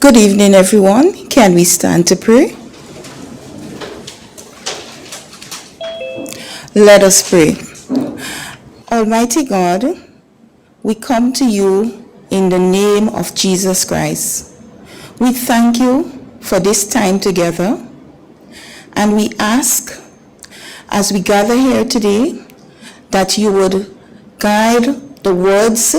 Good evening, everyone. Can we stand to pray? Let us pray. Almighty God, we come to you in the name of Jesus Christ. We thank you for this time together, and we ask, as we gather here today, that you would guide the words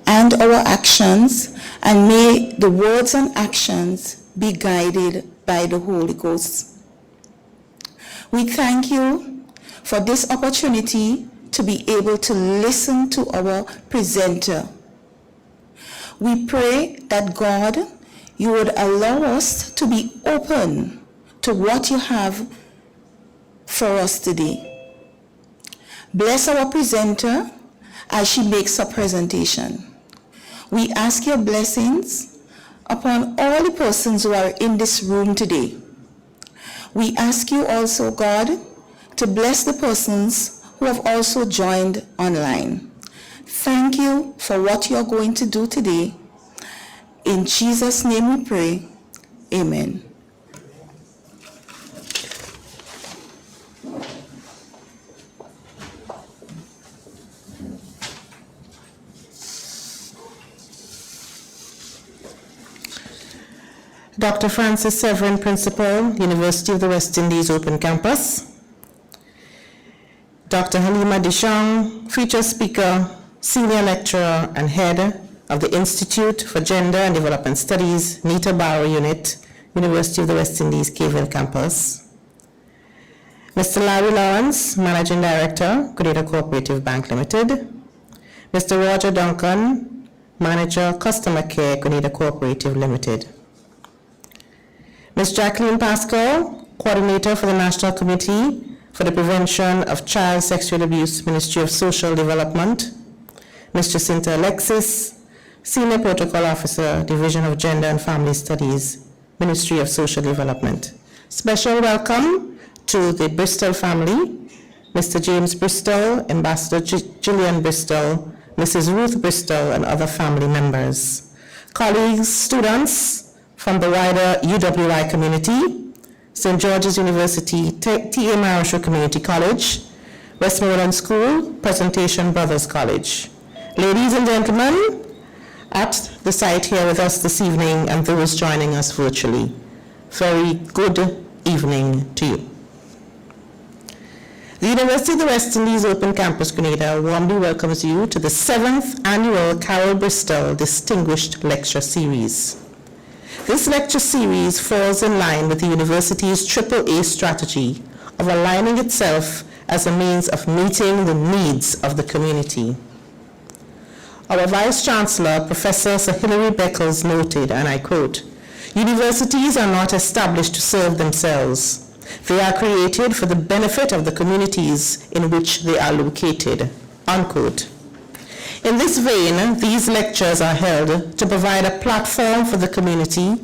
and our actions, and may the words and actions be guided by the Holy Ghost. We thank you for this opportunity to be able to listen to our presenter. We pray that God, you would allow us to be open to what you have for us today. Bless our presenter as she makes her presentation. We ask your blessings upon all the persons who are in this room today. We ask you also, God, to bless the persons who have also joined online. Thank you for what you're going to do today. In Jesus' name we pray. Amen. Dr. Francis Severin, Principal, University of the West Indies Open Campus. Dr. Halema De Chang, Feature Speaker, Senior Lecturer and Head of the Institute for Gender and Development Studies, Nita Barrow Unit, University of the West Indies, Cavell Campus. Mr. Larry Lawrence, Managing Director, Grenada Cooperative Bank Limited. Mr. Roger Duncan, Manager, Customer Care, Grenada Cooperative Limited. Ms. Jacqueline Pascal, Coordinator for the National Committee for the Prevention of Child Sexual Abuse, Ministry of Social Development. Ms. Jacinta Alexis, Senior Protocol Officer, Division of Gender and Family Studies, Ministry of Social Development. Special welcome to the Bristol family, Mr. James Bristol, Ambassador Gillian Bristol, Mrs. Ruth Bristol, and other family members. Colleagues, students from the wider UWI community, St. George's University, T.A. Marshall Community College, Westmoreland School, Presentation Brothers College. Ladies and gentlemen, at the site here with us this evening and those joining us virtually, very good evening to you. The University of the West Indies Open Campus Grenada warmly welcomes you to the 7th Annual Carol Bristol Distinguished Lecture Series. This lecture series falls in line with the university's AAA strategy of aligning itself as a means of meeting the needs of the community. Our Vice-Chancellor, Professor Sir Hilary Beckles, noted, and I quote, "Universities are not established to serve themselves. They are created for the benefit of the communities in which they are located," unquote. In this vein, these lectures are held to provide a platform for the community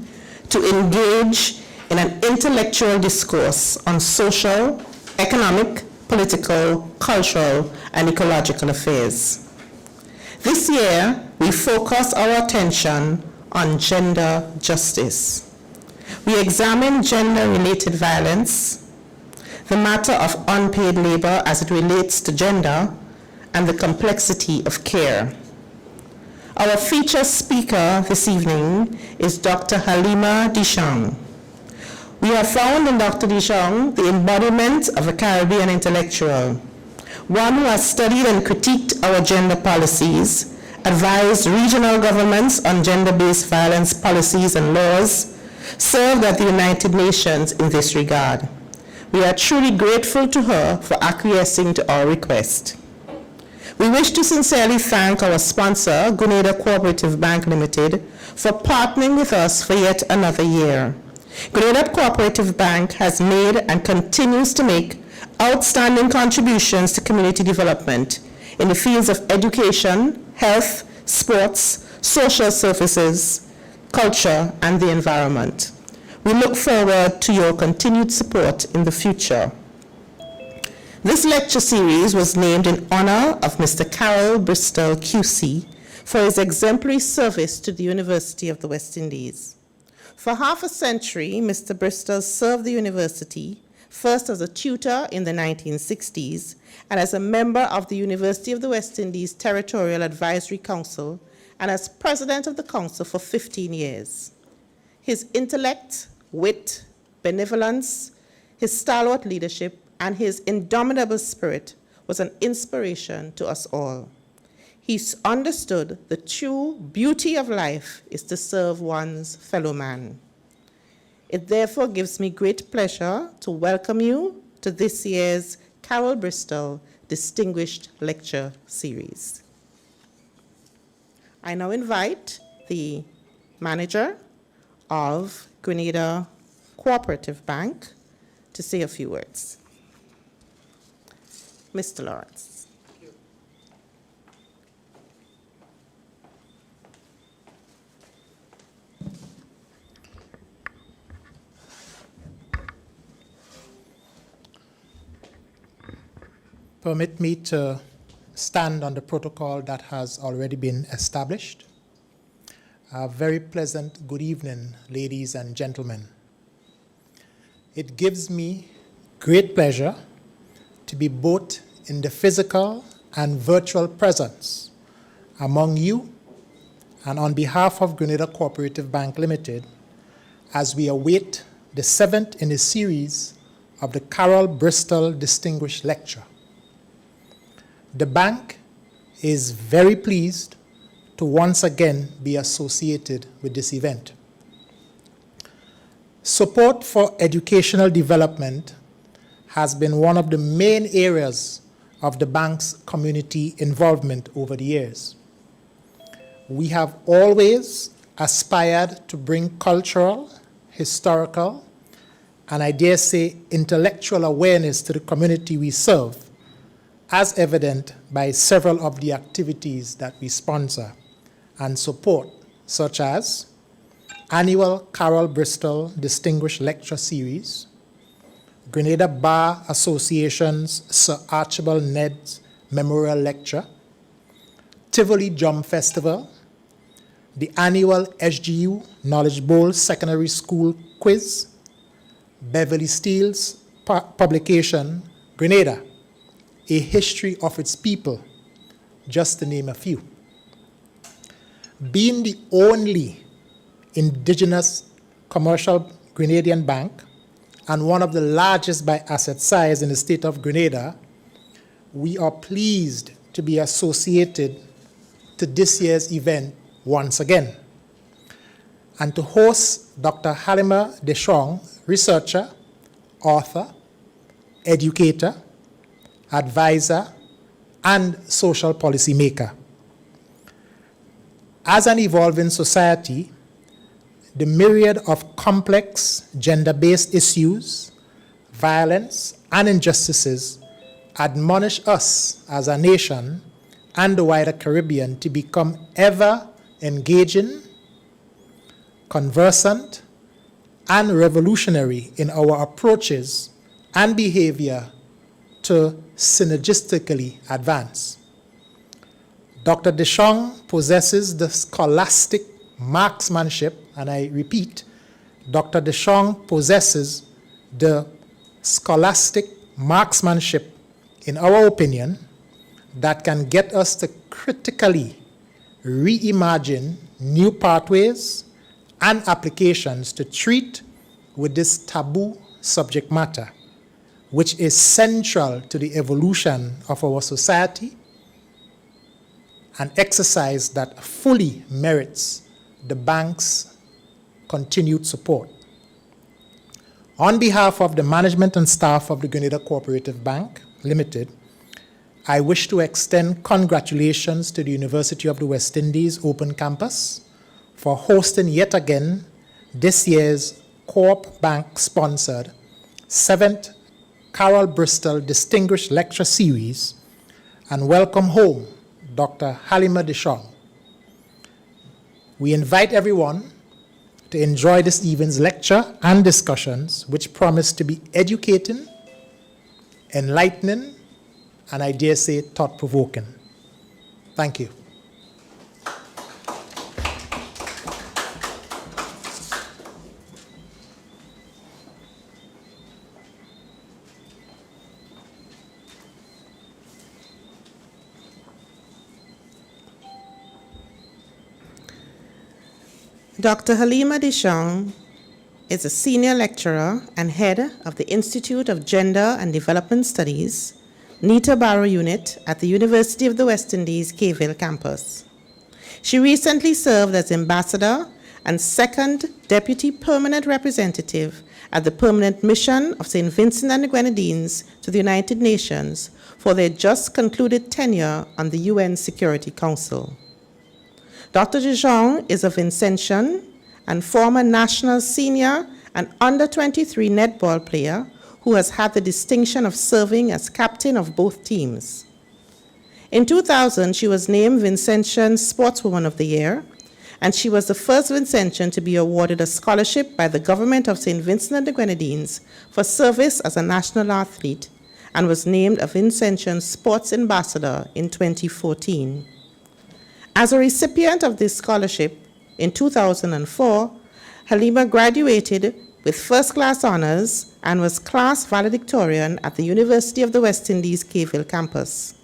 to engage in an intellectual discourse on social, economic, political, cultural, and ecological affairs. This year, we focus our attention on gender justice. We examine gender-related violence, the matter of unpaid labor as it relates to gender, and the complexity of care. Our featured speaker this evening is Dr. Halema De Chang. We have found in Dr. De Chang the embodiment of a Caribbean intellectual, one who has studied and critiqued our gender policies, advised regional governments on gender-based violence policies and laws, served at the United Nations in this regard. We are truly grateful to her for acquiescing to our request. We wish to sincerely thank our sponsor, Grenada Cooperative Bank Limited, for partnering with us for yet another year. Grenada Cooperative Bank has made and continues to make outstanding contributions to community development in the fields of education, health, sports, social services, culture, and the environment. We look forward to your continued support in the future. This lecture series was named in honor of Mr. Carol Bristol, QC, for his exemplary service to the University of the West Indies. For half a century, Mr. Bristol served the university, first as a tutor in the 1960s and as a member of the University of the West Indies Territorial Advisory Council and as president of the council for 15 years. His intellect, wit, benevolence, his stalwart leadership, and his indomitable spirit was an inspiration to us all. He understood the true beauty of life is to serve one's fellow man. It therefore gives me great pleasure to welcome you to this year's Carol Bristol Distinguished Lecture Series. I now invite the manager of Grenada Cooperative Bank to say a few words. Mr. Lawrence. Permit me to stand on the protocol that has already been established. A very pleasant good evening, ladies and gentlemen. It gives me great pleasure to be both in the physical and virtual presence among you and on behalf of Grenada Cooperative Bank Limited as we await the 7th in a series of the Carol Bristol Distinguished Lecture. The bank is very pleased to once again be associated with this event. Support for educational development has been one of the main areas of the bank's community involvement over the years. We have always aspired to bring cultural, historical, and I dare say intellectual awareness to the community we serve, as evident by several of the activities that we sponsor and support, such as annual Carol Bristol Distinguished Lecture Series, Grenada Bar Association's Sir Archibald Ned's Memorial Lecture, Tivoli Drum Festival, the annual SGU Knowledge Bowl Secondary School Quiz, Beverly Steele's publication, Grenada, A History of Its People, just to name a few. Being the only indigenous commercial Grenadian bank and one of the largest by asset size in the state of Grenada, we are pleased to be associated to this year's event once again, and to host Dr. Halema De Chang, researcher, author, educator, advisor, and social policy maker. As an evolving society, the myriad of complex gender-based issues, violence, and injustices admonish us as a nation and the wider Caribbean to become ever engaging, conversant, and revolutionary in our approaches and behavior to synergistically advance. Dr. De Chang possesses the scholastic marksmanship, and I repeat, Dr. De Chang possesses the scholastic marksmanship, in our opinion, that can get us to critically reimagine new pathways and applications to treat with this taboo subject matter, which is central to the evolution of our society, an exercise that fully merits the bank's continued support. On behalf of the management and staff of the Grenada Cooperative Bank Limited, I wish to extend congratulations to the University of the West Indies Open Campus for hosting yet again this year's Co-op Bank-sponsored 7th Carol Bristol Distinguished Lecture Series, and welcome home Dr. Halima De Chang. We invite everyone to enjoy this evening's lecture and discussions, which promise to be educating, enlightening, and I dare say thought-provoking. Thank you. Dr. Halima De Chang is a senior lecturer and head of the Institute of Gender and Development Studies, Nita Barrow Unit at the University of the West Indies, Cave Hill campus. She recently served as ambassador and second deputy permanent representative at the Permanent Mission of St. Vincent and the Grenadines to the United Nations for their just concluded tenure on the UN Security Council. Dr. De Chang is of Vincentian and former national senior and under-23 netball player who has had the distinction of serving as captain of both teams. In 2000, she was named Vincentian Sportswoman of the Year, and she was the first Vincentian to be awarded a scholarship by the government of St. Vincent and the Grenadines for service as a national athlete, and was named a Vincentian Sports Ambassador in 2014. As a recipient of this scholarship, in 2004, Halima graduated with first-class honors and was class valedictorian at the University of the West Indies Cave Hill campus.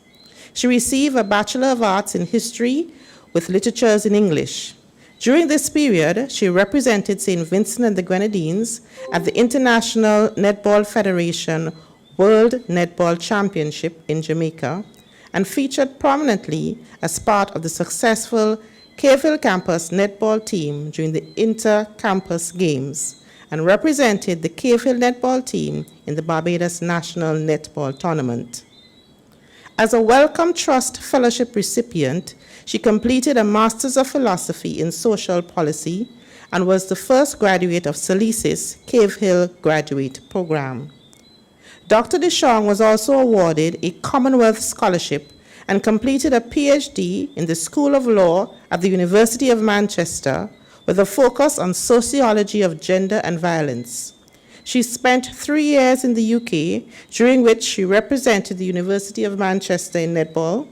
She received a Bachelor of Arts in History with Literatures in English. During this period, she represented St. Vincent and the Grenadines at the International Netball Federation World Netball Championship in Jamaica, and featured prominently as part of the successful Cave Hill campus netball team during the inter-campus games, and represented the Cave Hill netball team in the Barbados National Netball Tournament. As a Wellcome Trust Fellowship recipient, she completed a Master's of Philosophy in Social Policy and was the first graduate of Salisis Cave Hill Graduate Program. Dr. De Chang was also awarded a Commonwealth Scholarship and completed a PhD in the School of Law at the University of Manchester with a focus on sociology of gender and violence. She spent 3 years in the UK, during which she represented the University of Manchester in netball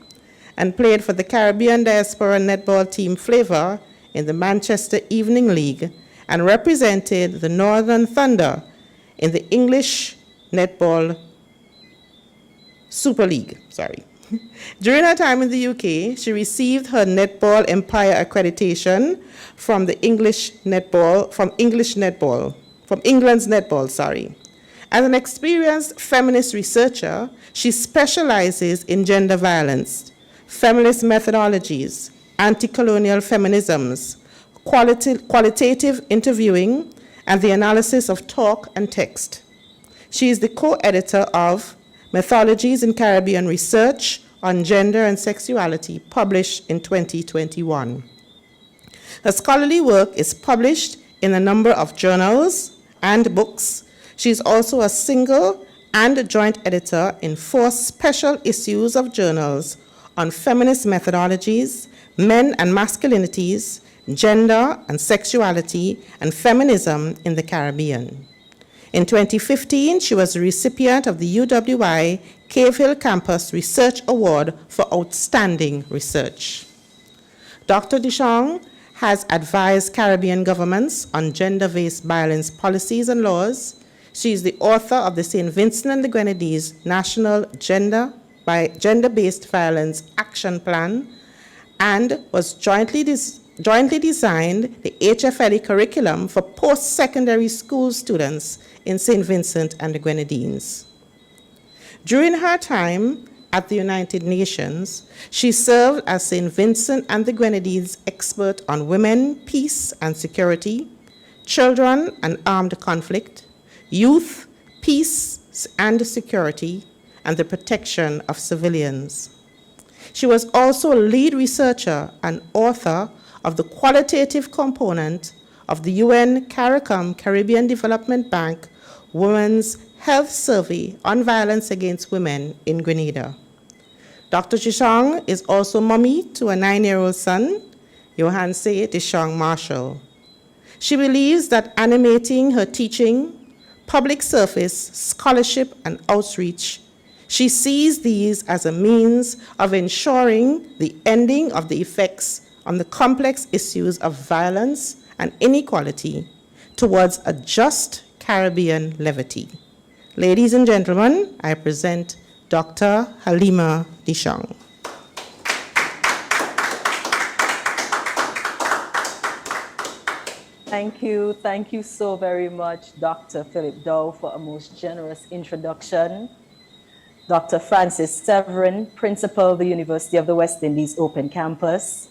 and played for the Caribbean Diaspora netball team Flavor in the Manchester Evening League, and represented the Northern Thunder in the English Netball Super League. During her time in the UK, she received her Netball Empire accreditation from England's netball. As an experienced feminist researcher, she specializes in gender violence, feminist methodologies, anti-colonial feminisms, qualitative interviewing, and the analysis of talk and text. She is the co-editor of Methodologies in Caribbean Research on Gender and Sexuality, published in 2021. Her scholarly work is published in a number of journals and books. She is also a single and joint editor in 4 special issues of journals on feminist methodologies, men and masculinities, gender and sexuality, and feminism in the Caribbean. In 2015, she was a recipient of the UWI Cave Hill Campus Research Award for Outstanding Research. Dr. De Chang has advised Caribbean governments on gender-based violence policies and laws. She is the author of the St. Vincent and the Grenadines National Gender-Based Violence Action Plan, and was jointly designed the HFLE curriculum for post-secondary school students in St. Vincent and the Grenadines. During her time at the United Nations, she served as St. Vincent and the Grenadines expert on women, peace and security, children and armed conflict, youth, peace and security, and the protection of civilians. She was also a lead researcher and author of the qualitative component of the UN CARICOM Caribbean Development Bank Women's Health Survey on Violence Against Women in Grenada. Dr. De Chang is also mommy to a 9-year-old son, Johanse De Chang Marshall. She believes that animating her teaching, public service, scholarship, and outreach, she sees these as a means of ensuring the ending of the effects on the complex issues of violence and inequality towards a just Caribbean levity. Ladies and gentlemen, I present Dr. Halima De Chang. Thank you. Thank you so very much, Dr. Philip Dow, for a most generous introduction. Dr. Francis Severin, Principal of the University of the West Indies Open Campus.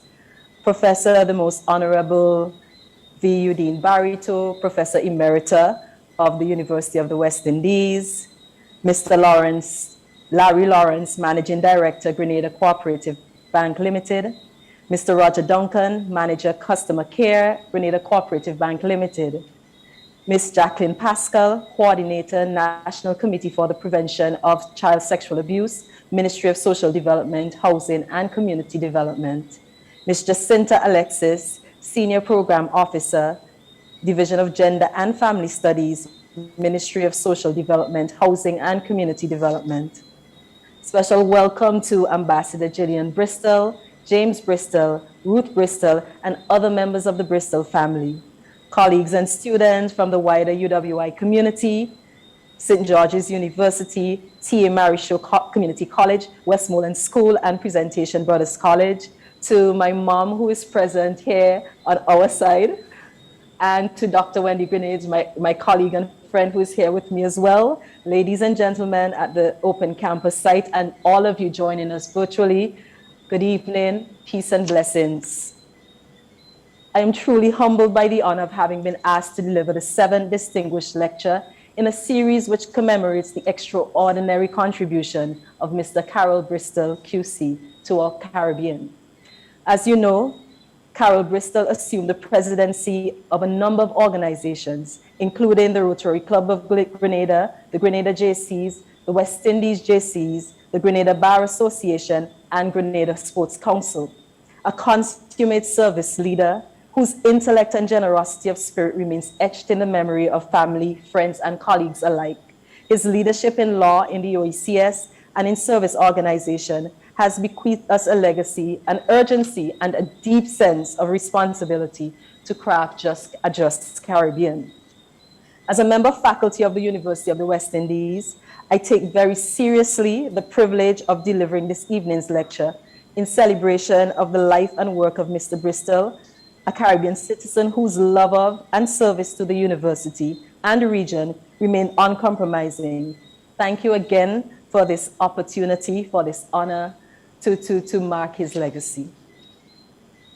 Professor, the Most Honorable V.U. Dean Barito, Professor Emerita of the University of the West Indies. Mr. Larry Lawrence, Managing Director, Grenada Cooperative Bank Limited. Mr. Roger Duncan, Manager Customer Care, Grenada Cooperative Bank Limited. Ms. Jacqueline Pascal, Coordinator, National Committee for the Prevention of Child Sexual Abuse, Ministry of Social Development, Housing and Community Development. Ms. Jacinta Alexis, Senior Program Officer, Division of Gender and Family Studies, Ministry of Social Development, Housing and Community Development. Special welcome to Ambassador Gillian Bristol, James Bristol, Ruth Bristol, and other members of the Bristol family, colleagues and students from the wider UWI community, St. George's University, T.A. Marisho Community College, Westmoreland School, and Presentation Brothers College, to my mom who is present here on our side, and to Dr. Wendy Grenades, my colleague and friend who is here with me as well, ladies and gentlemen at the Open Campus site, and all of you joining us virtually. Good evening, peace and blessings. I am truly humbled by the honor of having been asked to deliver the 7th distinguished lecture in a series which commemorates the extraordinary contribution of Mr. Carroll Bristol, QC, to our Caribbean. As you know, Carroll Bristol assumed the presidency of a number of organizations, including the Rotary Club of Grenada, the Grenada JCs, the West Indies JCs, the Grenada Bar Association, and Grenada Sports Council. A consummate service leader whose intellect and generosity of spirit remains etched in the memory of family, friends, and colleagues alike. His leadership in law in the OECS and in service organization has bequeathed us a legacy, an urgency, and a deep sense of responsibility to craft a just Caribbean. As a member faculty of the University of the West Indies, I take very seriously the privilege of delivering this evening's lecture in celebration of the life and work of Mr. Bristol, a Caribbean citizen whose love of and service to the university and the region remain uncompromising. Thank you again for this opportunity, for this honor to mark his legacy.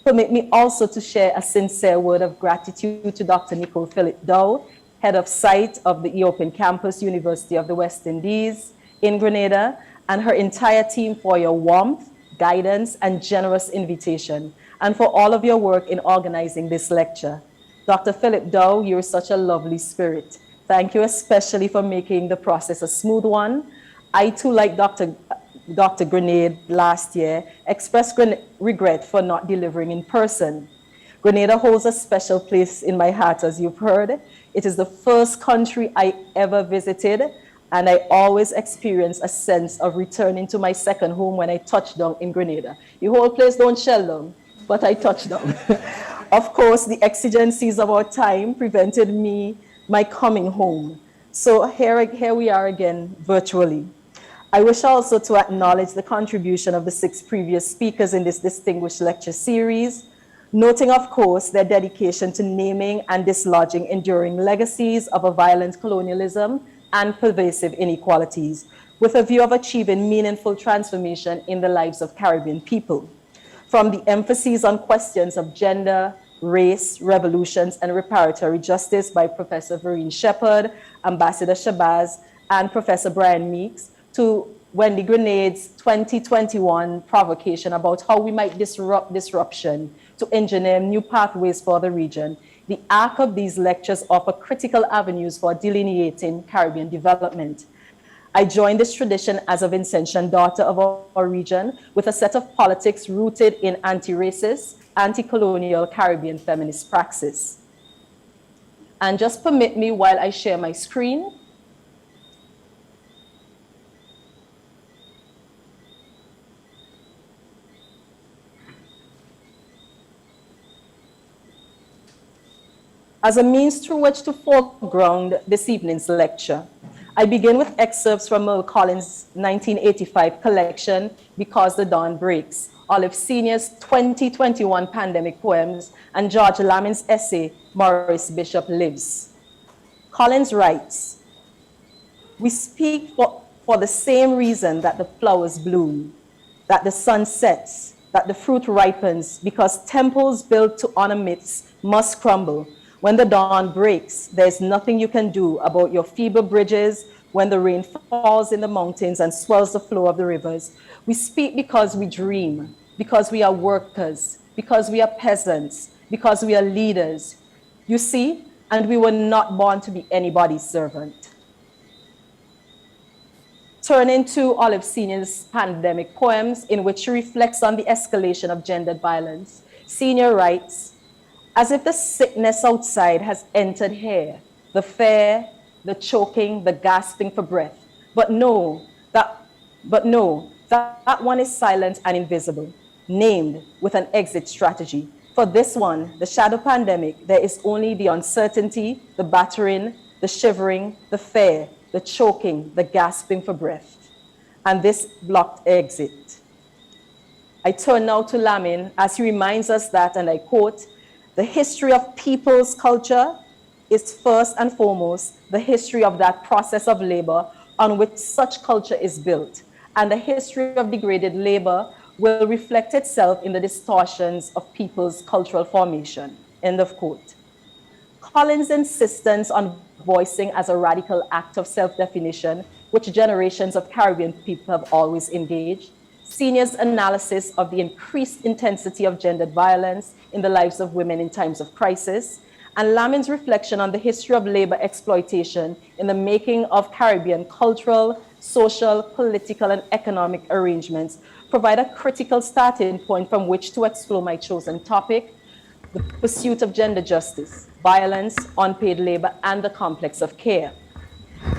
Permit me also to share a sincere word of gratitude to Dr. Nicole Philip Dow, Head of Site of the Open Campus, University of the West Indies in Grenada, and her entire team for your warmth, guidance, and generous invitation, and for all of your work in organizing this lecture. Dr. Philip Dow, you're such a lovely spirit. Thank you especially for making the process a smooth one. I too, like Dr. Grenade last year, expressed regret for not delivering in person. Grenada holds a special place in my heart, as you've heard. It is the first country I ever visited, and I always experience a sense of returning to my second home when I touch down in Grenada. The whole place don't shell down, but I touch down. Of course, the exigencies of our time prevented my coming home. So here we are again, virtually. I wish also to acknowledge the contribution of the 6 previous speakers in this distinguished lecture series, noting, of course, their dedication to naming and dislodging enduring legacies of a violent colonialism and pervasive inequalities, with a view of achieving meaningful transformation in the lives of Caribbean people. From the emphases on questions of gender, race, revolutions, and reparatory justice by Professor Vereen Shepherd, Ambassador Shabazz, and Professor Brian Meeks, to Wendy Grenade's 2021 provocation about how we might disrupt disruption to engineer new pathways for the region. The arc of these lectures offer critical avenues for delineating Caribbean development. I joined this tradition as a Vincentian daughter of our region with a set of politics rooted in anti-racist, anti-colonial Caribbean feminist praxis. And just permit me while I share my screen. As a means through which to foreground this evening's lecture, I begin with excerpts from Merle Collins' 1985 collection, Because the Dawn Breaks, Olive Sr.'s 2021 pandemic poems, and George Lamin's essay, Maurice Bishop Lives. Collins writes, "We speak for the same reason that the flowers bloom, that the sun sets, that the fruit ripens, because temples built to honor myths must crumble. When the dawn breaks, there's nothing you can do about your feeble bridges. When the rain falls in the mountains and swells the flow of the rivers, we speak because we dream, because we are workers, because we are peasants, because we are leaders. You see, and we were not born to be anybody's servant." Turning to Olive Sr.'s pandemic poems, in which she reflects on the escalation of gendered violence, Sr. writes, "As if the sickness outside has entered here, the fear, the choking, the gasping for breath. But no, that one is silent and invisible, named with an exit strategy. For this one, the shadow pandemic, there is only the uncertainty, the battering, the shivering, the fear, the choking, the gasping for breath, and this blocked exit." I turn now to Lamin as he reminds us that, and I quote, "The history of people's culture is first and foremost the history of that process of labor on which such culture is built, and the history of degraded labor will reflect itself in the distortions of people's cultural formation." End of quote. Collins' insistence on voicing as a radical act of self-definition, which generations of Caribbean people have always engaged, Senior's analysis of the increased intensity of gendered violence in the lives of women in times of crisis, and Lamin's reflection on the history of labor exploitation in the making of Caribbean cultural, social, political, and economic arrangements provide a critical starting point from which to explore my chosen topic, the pursuit of gender justice, violence, unpaid labor, and the complex of care.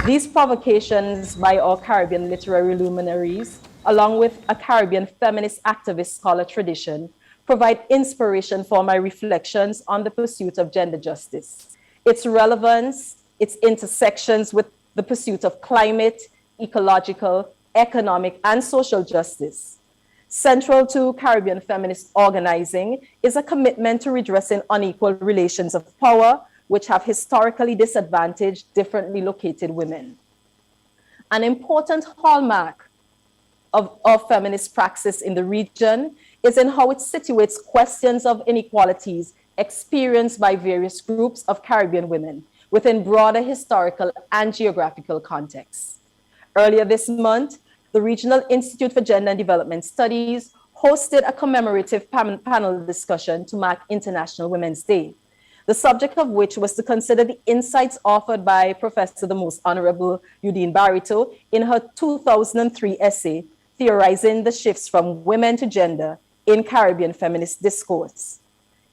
These provocations by our Caribbean literary luminaries, along with a Caribbean feminist activist scholar tradition, provide inspiration for my reflections on the pursuit of gender justice, its relevance, its intersections with the pursuit of climate, ecological, economic, and social justice. Central to Caribbean feminist organizing is a commitment to redressing unequal relations of power, which have historically disadvantaged differently located women. An important hallmark of feminist praxis in the region is in how it situates questions of inequalities experienced by various groups of Caribbean women within broader historical and geographical contexts. Earlier this month, the Regional Institute for Gender and Development Studies hosted a commemorative panel discussion to mark International Women's Day, the subject of which was to consider the insights offered by Professor the Most Honorable Udine Barito in her 2003 essay, Theorizing the Shifts from Women to Gender in Caribbean Feminist Discourse.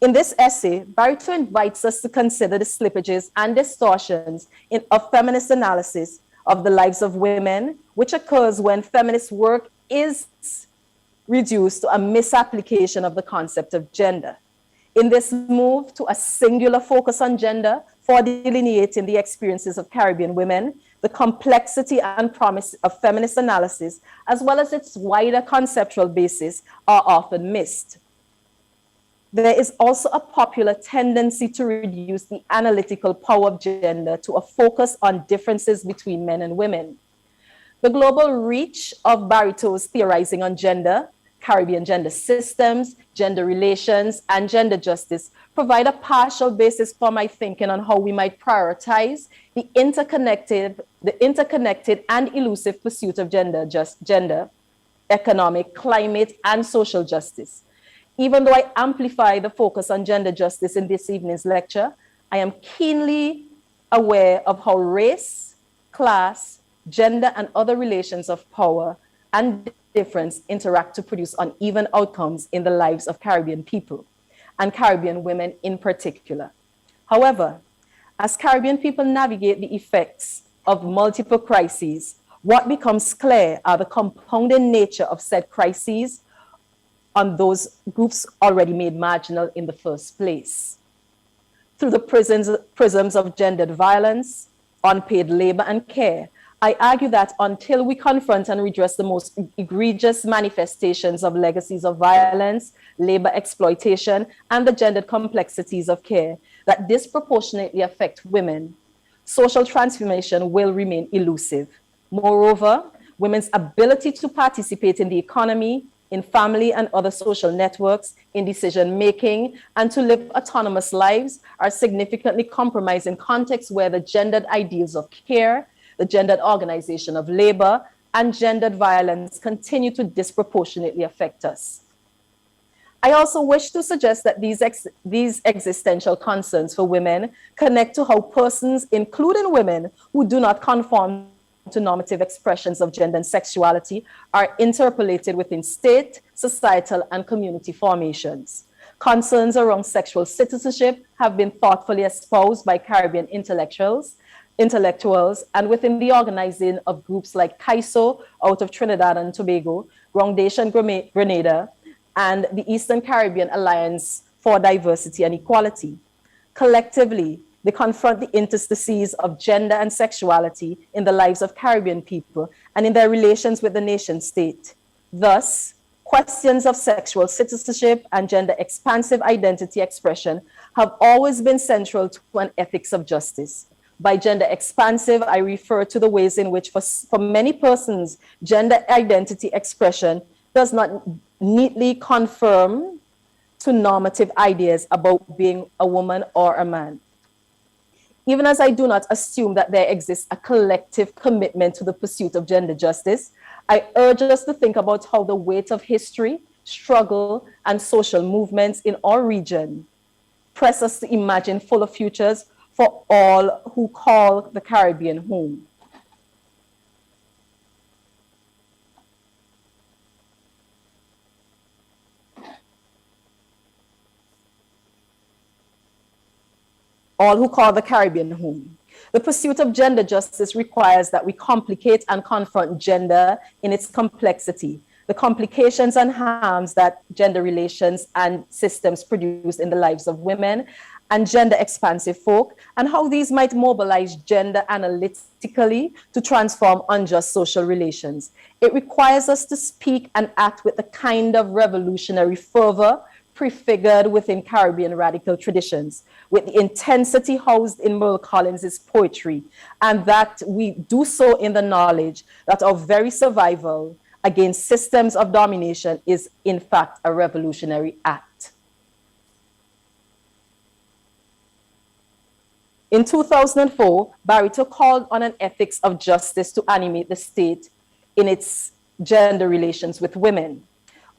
In this essay, Barito invites us to consider the slippages and distortions of feminist analysis of the lives of women, which occurs when feminist work is reduced to a misapplication of the concept of gender. In this move to a singular focus on gender for delineating the experiences of Caribbean women, the complexity and promise of feminist analysis, as well as its wider conceptual basis, are often missed. There is also a popular tendency to reduce the analytical power of gender to a focus on differences between men and women. The global reach of Barito's Theorizing on Gender, Caribbean gender systems, gender relations, and gender justice provide a partial basis for my thinking on how we might prioritize the interconnected and elusive pursuit of gender, economic, climate, and social justice. Even though I amplify the focus on gender justice in this evening's lecture, I am keenly aware of how race, class, gender, and other relations of power and difference interact to produce uneven outcomes in the lives of Caribbean people, and Caribbean women in particular. However, as Caribbean people navigate the effects of multiple crises, what becomes clear are the compounding nature of said crises on those groups already made marginal in the first place. Through the prisms of gendered violence, unpaid labor, and care, I argue that until we confront and redress the most egregious manifestations of legacies of violence, labor exploitation, and the gendered complexities of care that disproportionately affect women, social transformation will remain elusive. Moreover, women's ability to participate in the economy, in family and other social networks, in decision-making, and to live autonomous lives are significantly compromised in contexts where the gendered ideals of care, the gendered organization of labor, and gendered violence continue to disproportionately affect us. I also wish to suggest that these existential concerns for women connect to how persons, including women who do not conform to normative expressions of gender and sexuality, are interpolated within state, societal, and community formations. Concerns around sexual citizenship have been thoughtfully espoused by Caribbean intellectuals, and within the organizing of groups like CAISO out of Trinidad and Tobago, Groundation Grenada, and the Eastern Caribbean Alliance for Diversity and Equality. Collectively, they confront the interstices of gender and sexuality in the lives of Caribbean people and in their relations with the nation state. Thus, questions of sexual citizenship and gender expansive identity expression have always been central to an ethics of justice. By gender expansive, I refer to the ways in which for many persons, gender identity expression does not neatly conform to normative ideas about being a woman or a man. Even as I do not assume that there exists a collective commitment to the pursuit of gender justice, I urge us to think about how the weight of history, struggle, and social movements in our region press us to imagine fuller futures for all who call the Caribbean home. All who call the Caribbean home. The pursuit of gender justice requires that we complicate and confront gender in its complexity, the complications and harms that gender relations and systems produce in the lives of women and gender expansive folk, and how these might mobilize gender analytically to transform unjust social relations. It requires us to speak and act with the kind of revolutionary fervor prefigured within Caribbean radical traditions, with the intensity housed in Merle Collins's poetry, and that we do so in the knowledge that our very survival against systems of domination is in fact a revolutionary act. In 2004, Barito called on an ethics of justice to animate the state in its gender relations with women.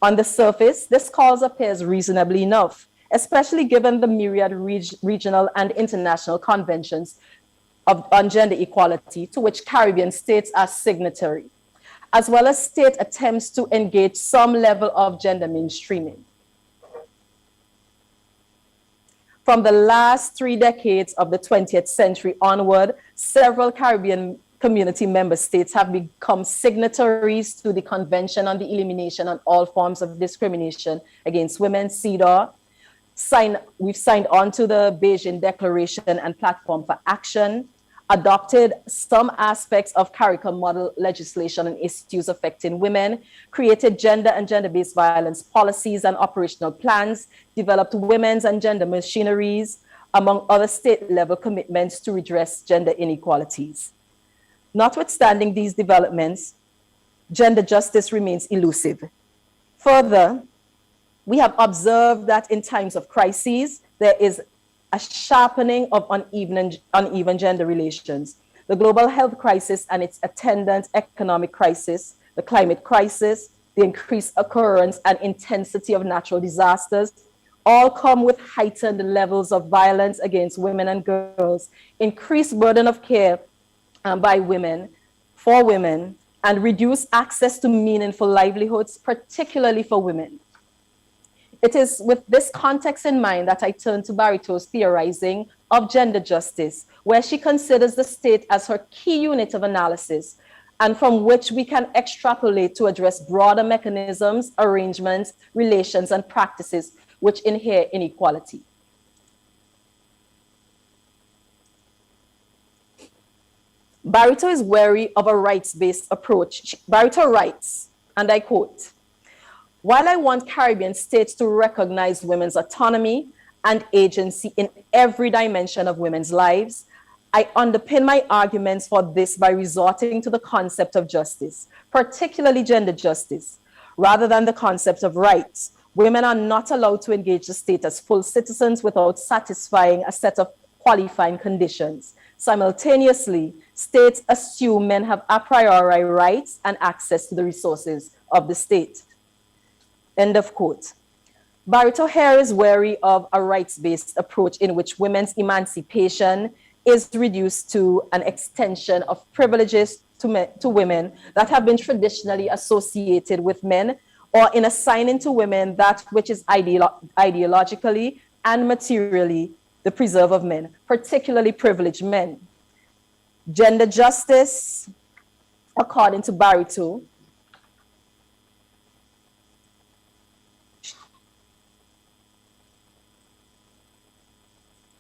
On the surface, this cause appears reasonably enough, especially given the myriad regional and international conventions on gender equality to which Caribbean states are signatory, as well as state attempts to engage some level of gender mainstreaming. From the last 3 decades of the 20th century onward, several Caribbean community member states have become signatories to the Convention on the Elimination of All Forms of Discrimination Against Women, CEDAW. We've signed on to the Beijing Declaration and Platform for Action, adopted some aspects of carriacou model legislation on issues affecting women, created gender and gender-based violence policies and operational plans, developed women's and gender machineries, among other state-level commitments to redress gender inequalities. Notwithstanding these developments, gender justice remains elusive. Further, we have observed that in times of crises, there is a sharpening of uneven gender relations. The global health crisis and its attendant economic crisis, the climate crisis, the increased occurrence and intensity of natural disasters, all come with heightened levels of violence against women and girls, increased burden of care by women, for women, and reduced access to meaningful livelihoods, particularly for women. It is with this context in mind that I turn to Barito's Theorizing of Gender Justice, where she considers the state as her key unit of analysis, and from which we can extrapolate to address broader mechanisms, arrangements, relations, and practices which inhere inequality. Barito is wary of a rights-based approach. Barito writes, and I quote, "While I want Caribbean states to recognize women's autonomy and agency in every dimension of women's lives, I underpin my arguments for this by resorting to the concept of justice, particularly gender justice, rather than the concept of rights. Women are not allowed to engage the state as full citizens without satisfying a set of qualifying conditions. Simultaneously, states assume men have a priori rights and access to the resources of the state." End of quote. Barito here is wary of a rights-based approach in which women's emancipation is reduced to an extension of privileges to women that have been traditionally associated with men, or in assigning to women that which is ideologically and materially the preserve of men, particularly privileged men. Gender justice, according to Barito,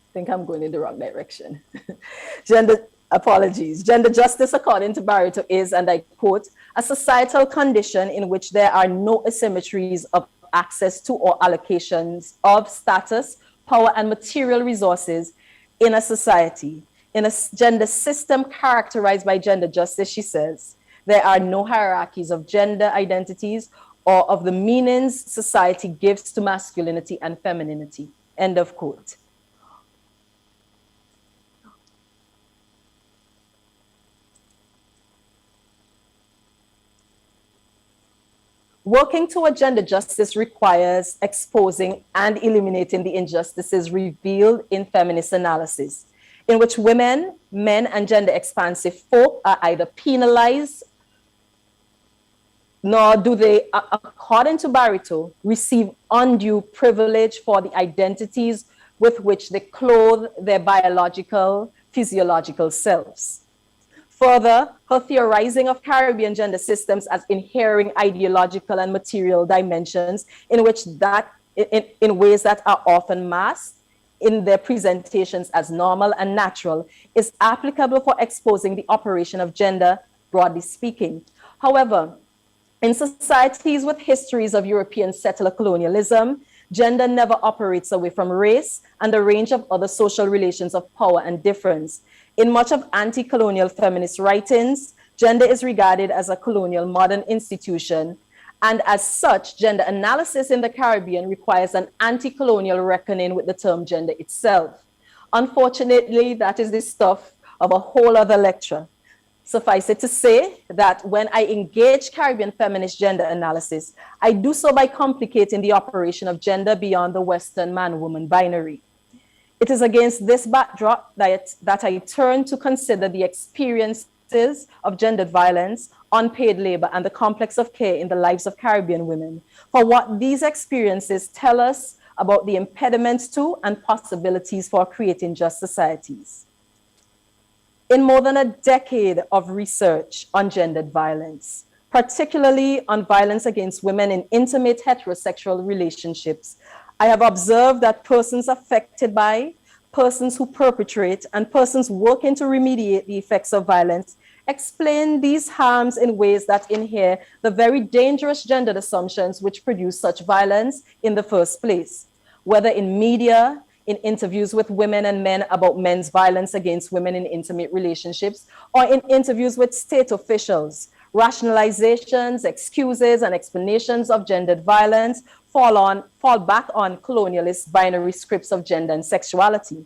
I think I'm going in the wrong direction. Gender justice, according to Barito, is, and I quote, "a societal condition in which there are no asymmetries of access to or allocations of status, power, and material resources in a society. In a gender system characterized by gender justice," she says, "there are no hierarchies of gender identities or of the meanings society gives to masculinity and femininity." End of quote. Working toward gender justice requires exposing and eliminating the injustices revealed in feminist analysis, in which women, men, and gender expansive folk are either penalized, nor do they, according to Barito, receive undue privilege for the identities with which they clothe their biological, physiological selves. Further, her theorizing of Caribbean gender systems as inhering ideological and material dimensions in ways that are often masked in their presentations as normal and natural is applicable for exposing the operation of gender, broadly speaking. However, in societies with histories of European settler colonialism, gender never operates away from race and a range of other social relations of power and difference. In much of anti-colonial feminist writings, gender is regarded as a colonial modern institution, and as such, gender analysis in the Caribbean requires an anti-colonial reckoning with the term gender itself. Unfortunately, that is the stuff of a whole other lecture. Suffice it to say that when I engage Caribbean feminist gender analysis, I do so by complicating the operation of gender beyond the Western man-woman binary. It is against this backdrop that I turn to consider the experiences of gendered violence, unpaid labor, and the complex of care in the lives of Caribbean women, for what these experiences tell us about the impediments to and possibilities for creating just societies. In more than a decade of research on gendered violence, particularly on violence against women in intimate heterosexual relationships, I have observed that persons affected by, persons who perpetrate, and persons working to remediate the effects of violence explain these harms in ways that inhere the very dangerous gendered assumptions which produce such violence in the first place, whether in media, in interviews with women and men about men's violence against women in intimate relationships, or in interviews with state officials. Rationalizations, excuses, and explanations of gendered violence fall back on colonialist binary scripts of gender and sexuality.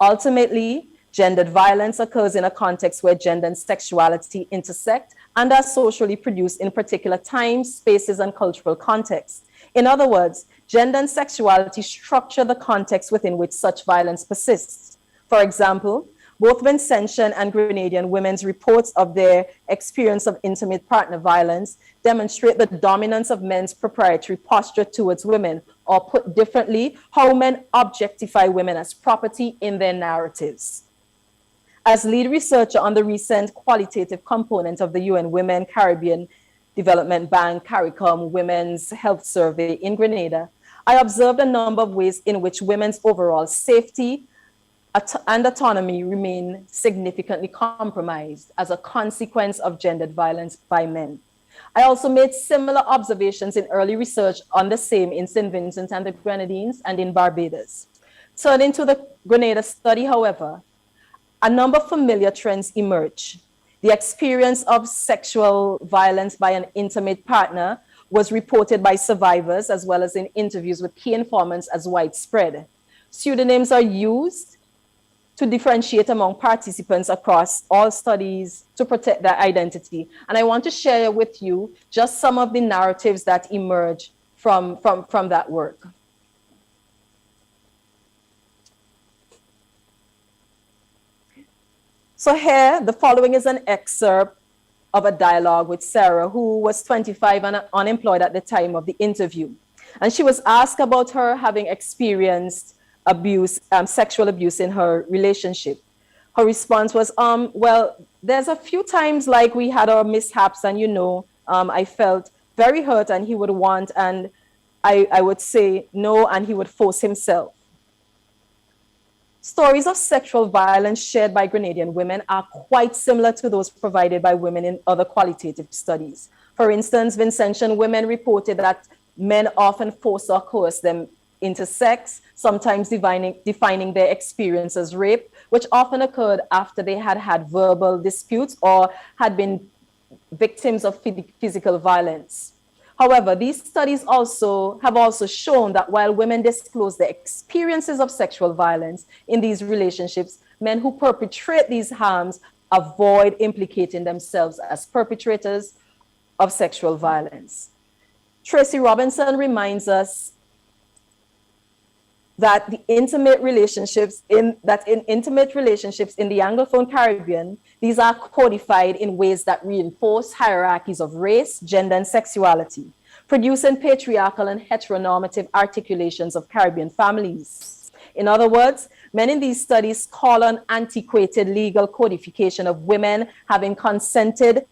Ultimately, gendered violence occurs in a context where gender and sexuality intersect and are socially produced in particular times, spaces, and cultural contexts. In other words, gender and sexuality structure the context within which such violence persists. For example, both Vincentian and Grenadian women's reports of their experience of intimate partner violence demonstrate the dominance of men's proprietary posture towards women, or put differently, how men objectify women as property in their narratives. As lead researcher on the recent qualitative component of the UN Women Caribbean Development Bank CARICOM Women's Health Survey in Grenada, I observed a number of ways in which women's overall safety and autonomy remain significantly compromised as a consequence of gendered violence by men. I also made similar observations in early research on the same in St. Vincent and the Grenadines and in Barbados. Turning to the Grenada study, however, a number of familiar trends emerge. The experience of sexual violence by an intimate partner was reported by survivors as well as in interviews with key informants as widespread. Pseudonyms are used to differentiate among participants across all studies to protect their identity. And I want to share with you just some of the narratives that emerge from that work. So here, the following is an excerpt of a dialogue with Sarah, who was 25 and unemployed at the time of the interview. And she was asked about her having experienced abuse, sexual abuse in her relationship. Her response was, well, there's a few times like we had our mishaps and, I felt very hurt and he would want, and I would say no, and he would force himself. Stories of sexual violence shared by Grenadian women are quite similar to those provided by women in other qualitative studies. For instance, Vincentian women reported that men often force or coerce them into sex, sometimes defining their experience as rape, which often occurred after they had had verbal disputes or had been victims of physical violence. However, these studies have also shown that while women disclose their experiences of sexual violence in these relationships, men who perpetrate these harms avoid implicating themselves as perpetrators of sexual violence. Tracy Robinson reminds us that in intimate relationships in the Anglophone Caribbean, these are codified in ways that reinforce hierarchies of race, gender, and sexuality, producing patriarchal and heteronormative articulations of Caribbean families. In other words, men in these studies call on antiquated legal codification of women having consented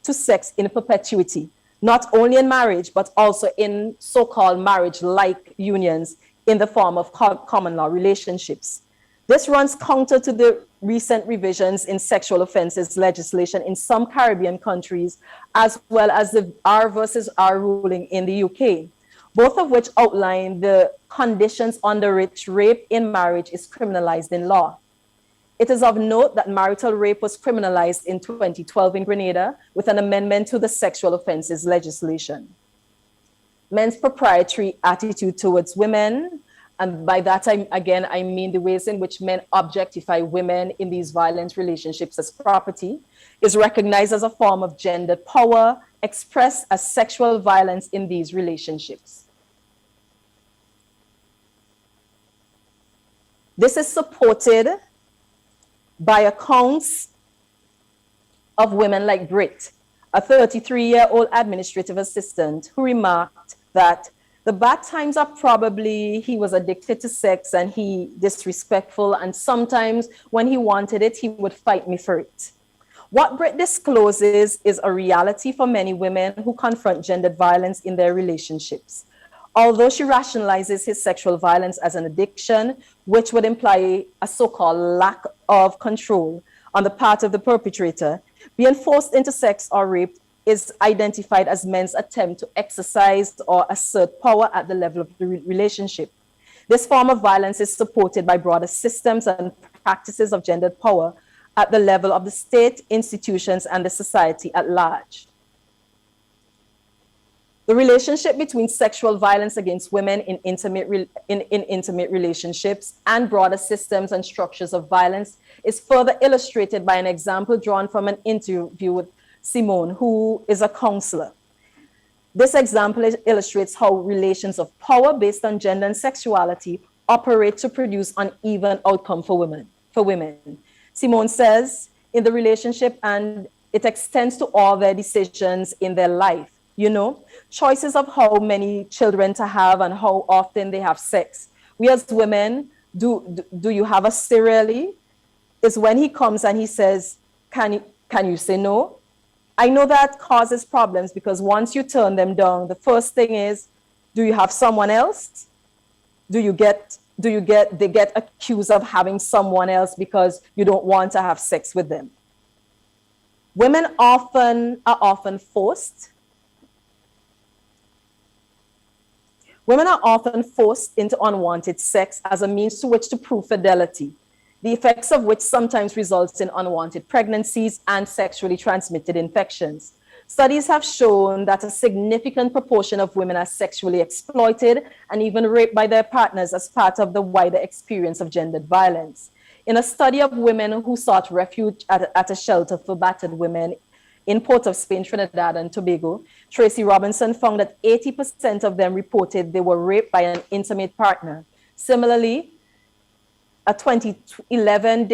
to sex in perpetuity, not only in marriage, but also in so-called marriage-like unions in the form of common law relationships. This runs counter to the recent revisions in sexual offenses legislation in some Caribbean countries, as well as the R versus R ruling in the UK, both of which outline the conditions under which rape in marriage is criminalized in law. It is of note that marital rape was criminalized in 2012 in Grenada with an amendment to the sexual offenses legislation. Men's proprietary attitude towards women, and by that I mean the ways in which men objectify women in these violent relationships as property, is recognized as a form of gendered power expressed as sexual violence in these relationships. This is supported by accounts of women like Brit, a 33-year-old administrative assistant who remarked that the bad times are probably he was addicted to sex and he disrespectful, and sometimes when he wanted it, he would fight me for it. What Brit discloses is a reality for many women who confront gendered violence in their relationships. Although she rationalizes his sexual violence as an addiction, which would imply a so-called lack of control on the part of the perpetrator, being forced into sex or rape is identified as men's attempt to exercise or assert power at the level of the relationship. This form of violence is supported by broader systems and practices of gendered power at the level of the state, institutions, and the society at large. The relationship between sexual violence against women in intimate relationships and broader systems and structures of violence is further illustrated by an example drawn from an interview with Simone, who is a counselor. This example illustrates how relations of power based on gender and sexuality operate to produce uneven outcome for women. Simone says, in the relationship, and it extends to all their decisions in their life. Choices of how many children to have and how often they have sex. We as women, do you have us serially? Is when he comes and he says, can you say no? I know that causes problems because once you turn them down, the first thing is, do you have someone else? Do you get they get accused of having someone else because you don't want to have sex with them. Women are often forced into unwanted sex as a means to which to prove fidelity, the effects of which sometimes results in unwanted pregnancies and sexually transmitted infections. Studies have shown that a significant proportion of women are sexually exploited and even raped by their partners as part of the wider experience of gendered violence. In a study of women who sought refuge at a shelter for battered women in Port of Spain, Trinidad and Tobago, Tracy Robinson found that 80% of them reported they were raped by an intimate partner. Similarly, 2011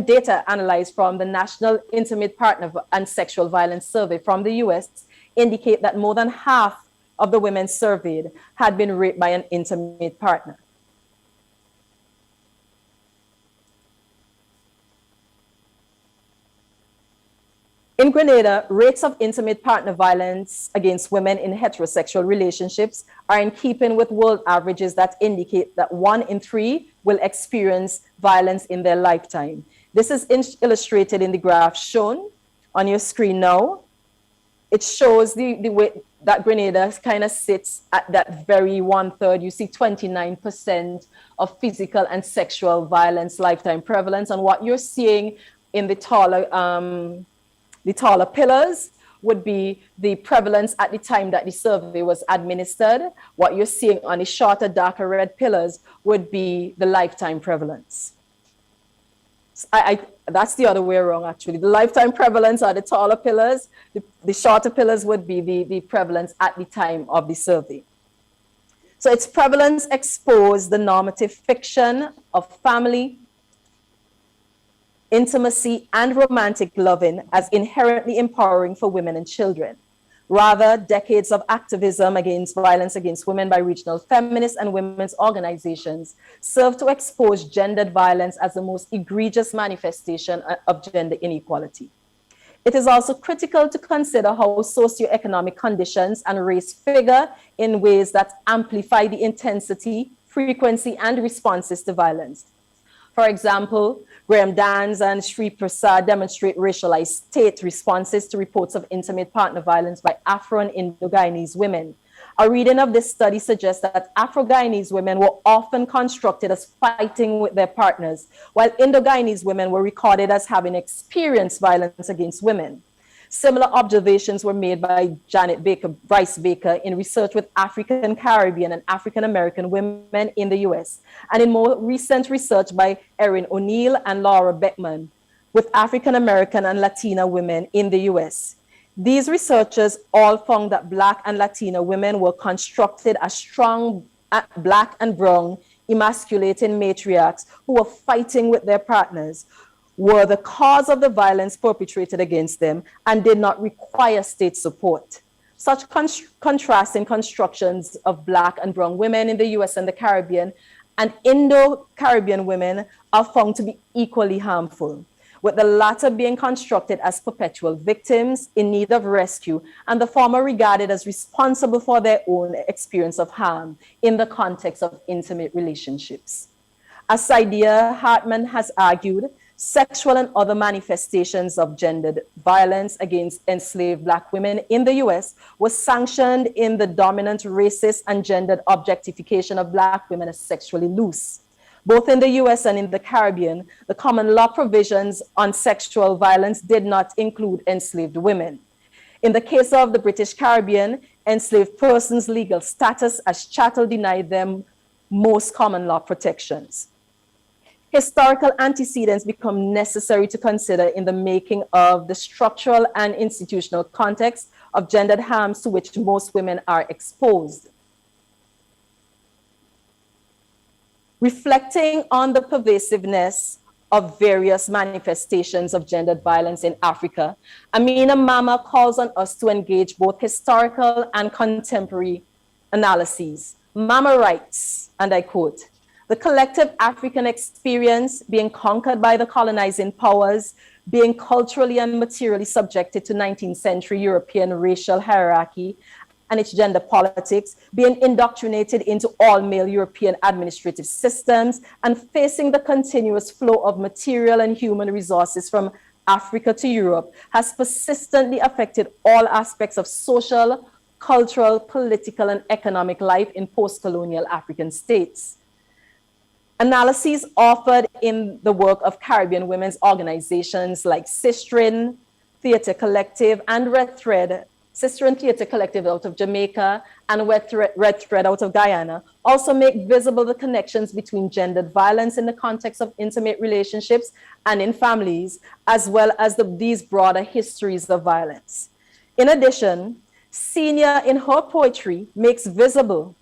data analyzed from the National Intimate Partner and Sexual Violence Survey from the US indicate that more than half of the women surveyed had been raped by an intimate partner. In Grenada, rates of intimate partner violence against women in heterosexual relationships are in keeping with world averages that indicate that 1 in 3 will experience violence in their lifetime. This is illustrated in the graph shown on your screen now. It shows the way that Grenada kind of sits at that very 1/3. You see 29% of physical and sexual violence lifetime prevalence. And what you're seeing in the taller pillars would be the prevalence at the time that the survey was administered. What you're seeing on the shorter, darker red pillars would be the lifetime prevalence. That's the other way around, actually. The lifetime prevalence are the taller pillars. The shorter pillars would be the prevalence at the time of the survey. So its prevalence exposed the normative fiction of family, intimacy, and romantic loving as inherently empowering for women and children. Rather, decades of activism against violence against women by regional feminist and women's organizations serve to expose gendered violence as the most egregious manifestation of gender inequality. It is also critical to consider how socioeconomic conditions and race figure in ways that amplify the intensity, frequency, and responses to violence. For example, Graham Dans and Sri Prasad demonstrate racialized state responses to reports of intimate partner violence by Afro and Indo-Guyanese women. A reading of this study suggests that Afro-Guyanese women were often constructed as fighting with their partners, while Indo-Guyanese women were recorded as having experienced violence against women. Similar observations were made by Janet Bryce Baker in research with African, Caribbean, and African American women in the US, and in more recent research by Erin O'Neill and Laura Beckman with African American and Latina women in the US. These researchers all found that Black and Latina women were constructed as strong Black and brown emasculating matriarchs who were fighting with their partners, were the cause of the violence perpetrated against them, and did not require state support. Such contrasting constructions of Black and brown women in the US and the Caribbean and Indo-Caribbean women are found to be equally harmful, with the latter being constructed as perpetual victims in need of rescue, and the former regarded as responsible for their own experience of harm in the context of intimate relationships. As Saidia Hartman has argued, sexual and other manifestations of gendered violence against enslaved Black women in the US was sanctioned in the dominant racist and gendered objectification of Black women as sexually loose. Both in the US and in the Caribbean, the common law provisions on sexual violence did not include enslaved women. In the case of the British Caribbean, enslaved persons' legal status as chattel denied them most common law protections. Historical antecedents become necessary to consider in the making of the structural and institutional context of gendered harms to which most women are exposed. Reflecting on the pervasiveness of various manifestations of gendered violence in Africa, Amina Mama calls on us to engage both historical and contemporary analyses. Mama writes, and I quote, "The collective African experience, being conquered by the colonizing powers, being culturally and materially subjected to 19th century European racial hierarchy, and its gender politics, being indoctrinated into all male European administrative systems, and facing the continuous flow of material and human resources from Africa to Europe has persistently affected all aspects of social, cultural, political, and economic life in post-colonial African states. Analyses offered in the work of Caribbean women's organizations like Sistren Theatre Collective and Red Thread, Sistren Theatre Collective out of Jamaica and Red Thread out of Guyana, also make visible the connections between gendered violence in the context of intimate relationships and in families, as well as these broader histories of violence. In addition, Senior in her poetry makes visible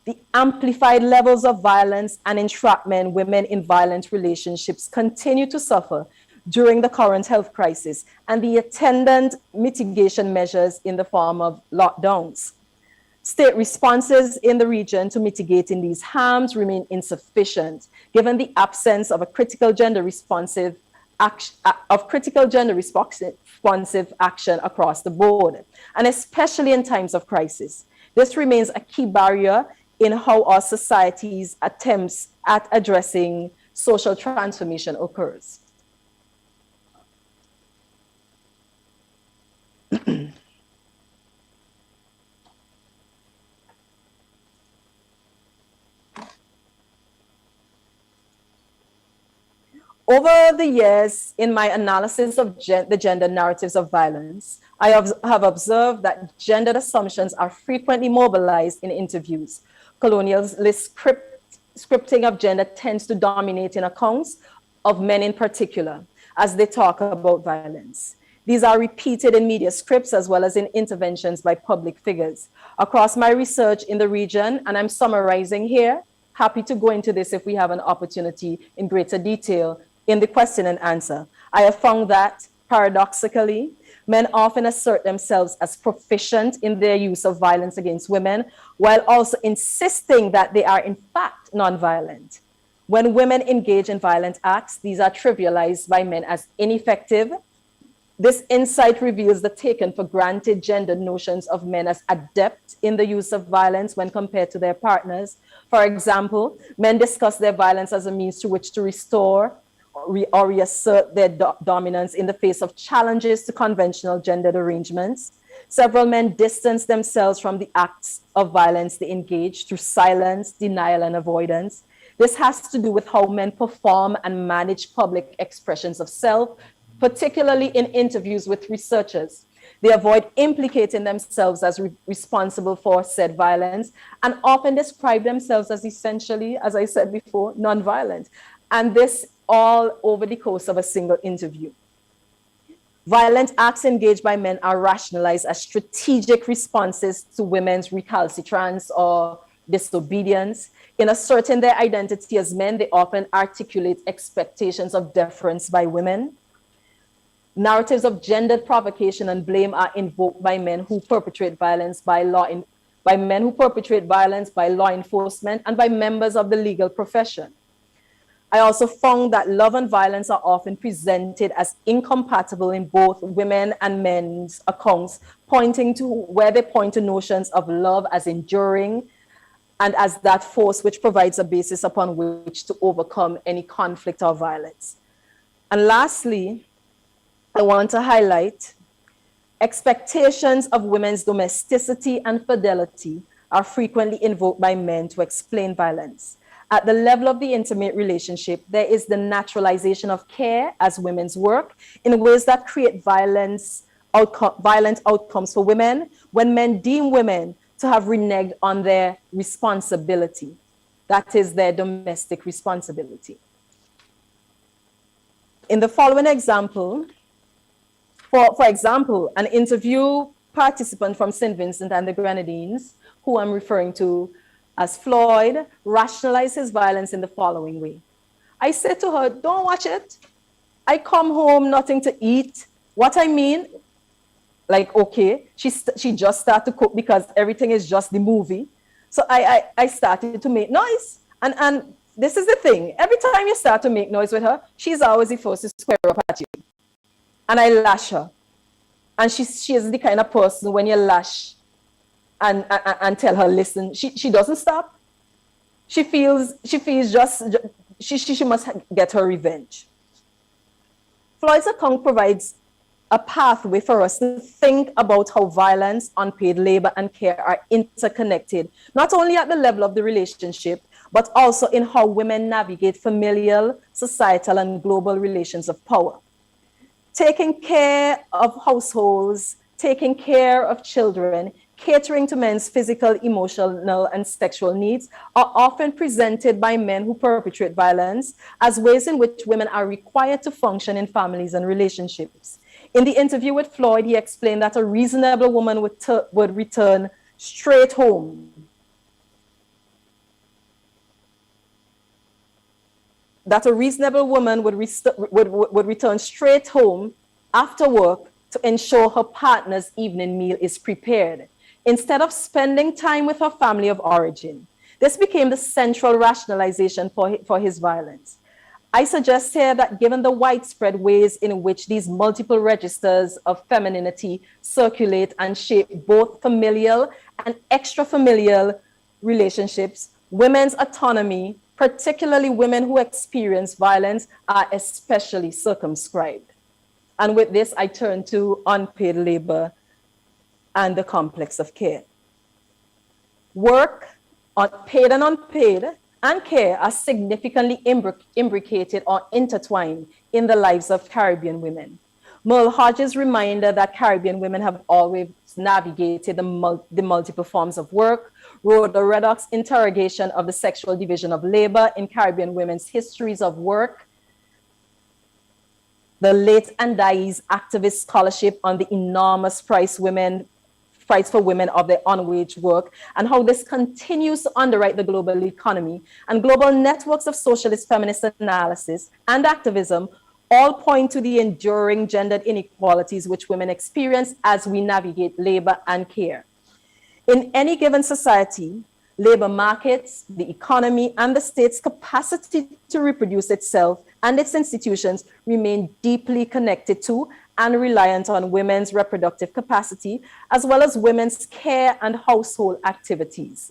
the amplified levels of violence and entrapment women in violent relationships continue to suffer during the current health crisis and the attendant mitigation measures in the form of lockdowns. State responses in the region to mitigating these harms remain insufficient, given the absence of a critical gender responsive action across the board, and especially in times of crisis. This remains a key barrier in how our society's attempts at addressing social transformation occurs. Over the years, in my analysis of the gender narratives of violence, I have observed that gendered assumptions are frequently mobilized in interviews. Colonialist scripting of gender tends to dominate in accounts of men in particular, as they talk about violence. These are repeated in media scripts as well as in interventions by public figures. Across my research in the region, and I'm summarizing here, happy to go into this if we have an opportunity in greater detail in the question and answer. I have found that, paradoxically, men often assert themselves as proficient in their use of violence against women, while also insisting that they are in fact nonviolent. When women engage in violent acts, these are trivialized by men as ineffective. This insight reveals the taken for granted gender notions of men as adept in the use of violence when compared to their partners. For example, men discuss their violence as a means to which to restore or reassert their dominance in the face of challenges to conventional gendered arrangements. Several men distance themselves from the acts of violence they engage through silence, denial, and avoidance. This has to do with how men perform and manage public expressions of self, particularly in interviews with researchers. They avoid implicating themselves as responsible for said violence and often describe themselves as essentially, as I said before, nonviolent. And this all over the course of a single interview. Violent acts engaged by men are rationalized as strategic responses to women's recalcitrance or disobedience. In asserting their identity as men, they often articulate expectations of deference by women. Narratives of gendered provocation and blame are invoked by men who perpetrate violence by law enforcement and by members of the legal profession. I also found that love and violence are often presented as incompatible in both women and men's accounts, pointing to notions of love as enduring and as that force which provides a basis upon which to overcome any conflict or violence. And lastly, I want to highlight expectations of women's domesticity and fidelity are frequently invoked by men to explain violence. At the level of the intimate relationship, there is the naturalization of care as women's work in ways that create violent outcomes for women when men deem women to have reneged on their responsibility. That is their domestic responsibility. In the following example, for example, an interview participant from St. Vincent and the Grenadines, who I'm referring to as Floyd, rationalized his violence in the following way. I said to her, don't watch it. I come home, nothing to eat. What I mean, like, okay, she just started to cook because everything is just the movie. So I started to make noise. And this is the thing. Every time you start to make noise with her, she's always the first to square up at you. And I lash her. And she is the kind of person when you lash, and tell her, listen, she doesn't stop. She feels just, she must get her revenge. Floyd's account provides a pathway for us to think about how violence, unpaid labor, and care are interconnected, not only at the level of the relationship, but also in how women navigate familial, societal, and global relations of power. Taking care of households, taking care of children, catering to men's physical, emotional, and sexual needs are often presented by men who perpetrate violence as ways in which women are required to function in families and relationships. In the interview with Floyd, he explained that a reasonable woman would return straight home. That a reasonable woman would return straight home after work to ensure her partner's evening meal is prepared, instead of spending time with her family of origin. This became the central rationalization for his violence. I suggest here that given the widespread ways in which these multiple registers of femininity circulate and shape both familial and extrafamilial relationships, women's autonomy, particularly women who experience violence, are especially circumscribed. And with this, I turn to unpaid labor and the complex of care. Work, paid and unpaid, and care are significantly imbricated or intertwined in the lives of Caribbean women. Merle Hodges' reminder that Caribbean women have always navigated the multiple forms of work, Rhoda Reddock's interrogation of the sexual division of labor in Caribbean women's histories of work, the late Andai's activist scholarship on the enormous price for women of their unwaged work, and how this continues to underwrite the global economy, and global networks of socialist feminist analysis and activism all point to the enduring gendered inequalities which women experience as we navigate labor and care. In any given society, labor markets, the economy, and the state's capacity to reproduce itself and its institutions remain deeply connected to and reliant on women's reproductive capacity, as well as women's care and household activities.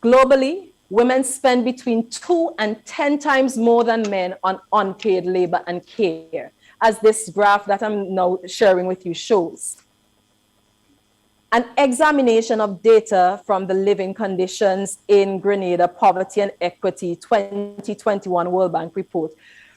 Globally, women spend between 2 and 10 times more than men on unpaid labor and care, as this graph that I'm now sharing with you shows. An examination of data from the Living Conditions in Grenada Poverty and Equity 2021 World Bank report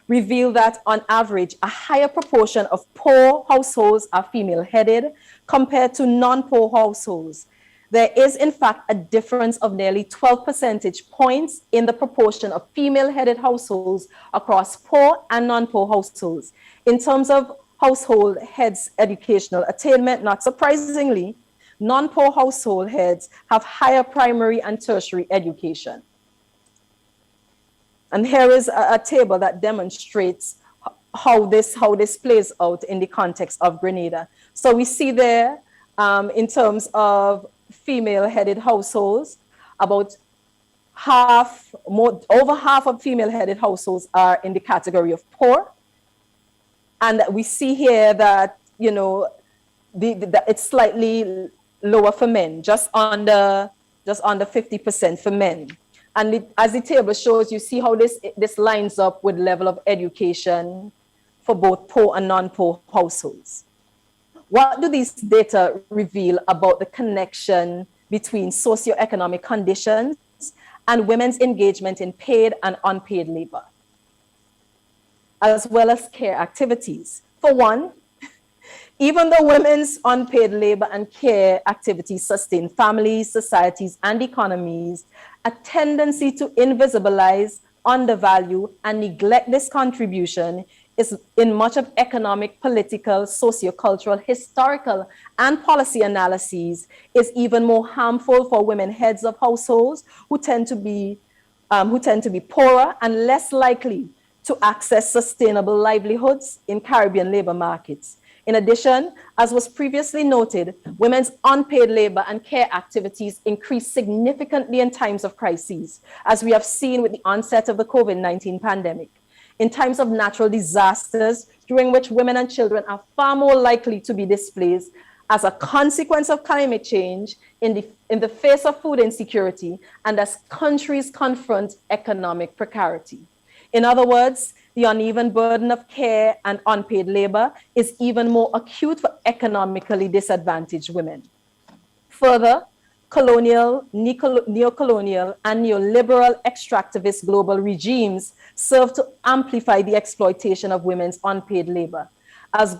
revealed that on average, a higher proportion of poor households are female-headed compared to non-poor households. There is, in fact, a difference of nearly 12 percentage points in the proportion of female-headed households across poor and non-poor households. In terms of household heads' educational attainment, not surprisingly, non-poor household heads have higher primary and tertiary education. And here is a table that demonstrates how this plays out in the context of Grenada. So we see there, in terms of female-headed households, about over half of female-headed households are in the category of poor. And we see here that, you know, it's slightly lower for men, just under 50% for men. And as the table shows, you see how this lines up with level of education for both poor and non-poor households. What do these data reveal about the connection between socioeconomic conditions and women's engagement in paid and unpaid labor, as well as care activities? For one, even though women's unpaid labor and care activities sustain families, societies, and economies, a tendency to invisibilize, undervalue, and neglect this contribution is in much of economic, political, sociocultural, historical, and policy analyses is even more harmful for women heads of households who tend to be poorer and less likely to access sustainable livelihoods in Caribbean labor markets. In addition, as was previously noted, women's unpaid labor and care activities increase significantly in times of crises, as we have seen with the onset of the COVID-19 pandemic. In times of natural disasters, during which women and children are far more likely to be displaced as a consequence of climate change, in the face of food insecurity, and as countries confront economic precarity. In other words, the uneven burden of care and unpaid labor is even more acute for economically disadvantaged women. Further, colonial, neocolonial, and neoliberal extractivist global regimes serve to amplify the exploitation of women's unpaid labor, as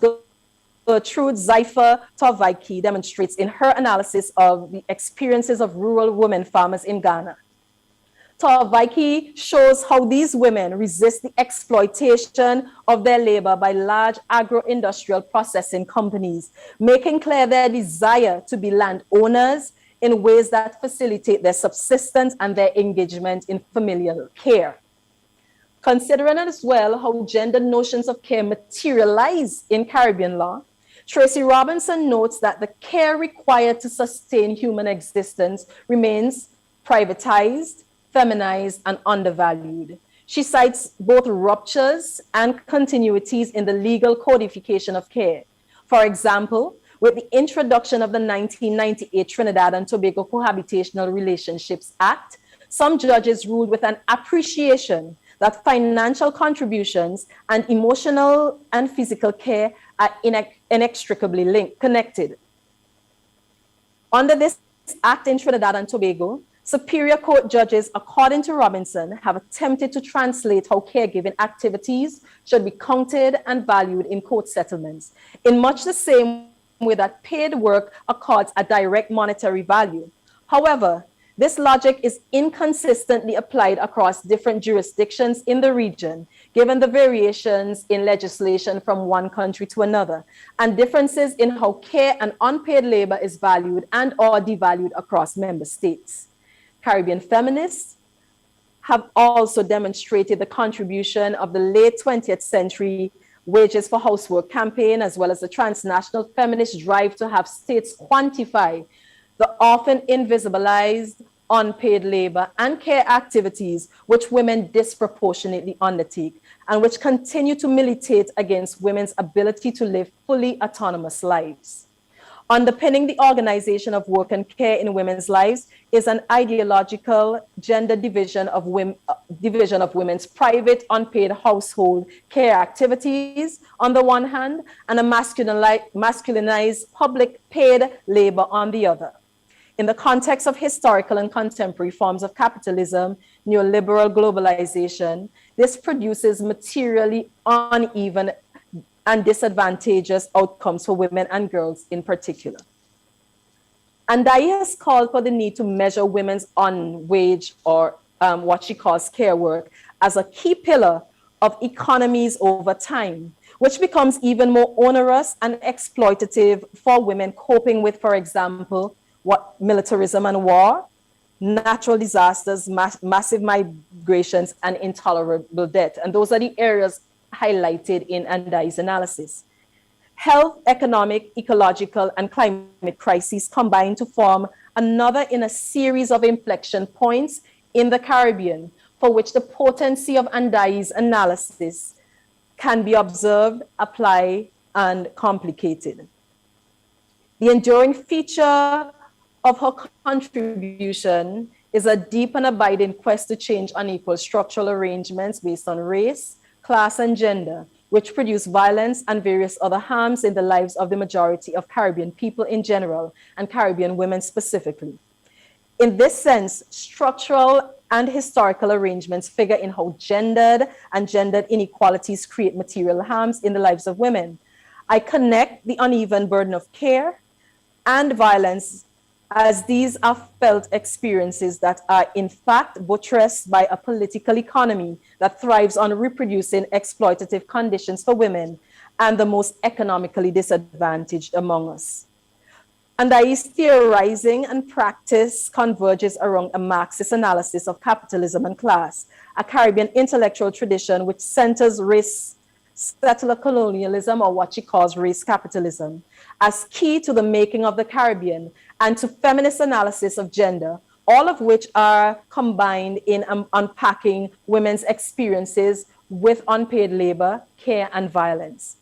Gertrude Zeifer-Torviki demonstrates in her analysis of the experiences of rural women farmers in Ghana. Torviki shows how these women resist the exploitation of their labor by large agro-industrial processing companies, making clear their desire to be landowners in ways that facilitate their subsistence and their engagement in familial care. Considering as well how gender notions of care materialize in Caribbean law, Tracy Robinson notes that the care required to sustain human existence remains privatized, feminized, and undervalued. She cites both ruptures and continuities in the legal codification of care. For example, with the introduction of the 1998 Trinidad and Tobago Cohabitational Relationships Act, some judges ruled with an appreciation that financial contributions and emotional and physical care are inextricably connected. Under this act in Trinidad and Tobago, Superior Court judges, according to Robinson, have attempted to translate how caregiving activities should be counted and valued in court settlements, in much the same way that paid work accords a direct monetary value. However, this logic is inconsistently applied across different jurisdictions in the region, given the variations in legislation from one country to another, and differences in how care and unpaid labor is valued and or devalued across member states. Caribbean feminists have also demonstrated the contribution of the late 20th century Wages for Housework campaign, as well as the transnational feminist drive to have states quantify the often invisibilized unpaid labor and care activities which women disproportionately undertake, and which continue to militate against women's ability to live fully autonomous lives. Underpinning the organization of work and care in women's lives is an ideological gender division of women's private unpaid household care activities on the one hand, and a masculinized public paid labor on the other. In the context of historical and contemporary forms of capitalism, neoliberal globalization, this produces materially uneven and disadvantageous outcomes for women and girls in particular. Andai has called for the need to measure women's unwage, or what she calls care work, as a key pillar of economies over time, which becomes even more onerous and exploitative for women coping with, for example, militarism and war, natural disasters, massive migrations, and intolerable debt. And those are the areas highlighted in Andai's analysis. Health, economic, ecological, and climate crises combine to form another in a series of inflection points in the Caribbean, for which the potency of Andai's analysis can be observed, applied, and complicated. The enduring feature of her contribution is a deep and abiding quest to change unequal structural arrangements based on race, class, and gender, which produce violence and various other harms in the lives of the majority of Caribbean people in general, and Caribbean women specifically. In this sense, structural and historical arrangements figure in how gendered and gendered inequalities create material harms in the lives of women. I connect the uneven burden of care and violence, as these are felt experiences that are in fact buttressed by a political economy that thrives on reproducing exploitative conditions for women and the most economically disadvantaged among us. Andai's theorizing and practice converges around a Marxist analysis of capitalism and class, a Caribbean intellectual tradition which centers race, settler colonialism, or what she calls race capitalism, as key to the making of the Caribbean, and to feminist analysis of gender, all of which are combined in unpacking women's experiences with unpaid labor, care, and violence.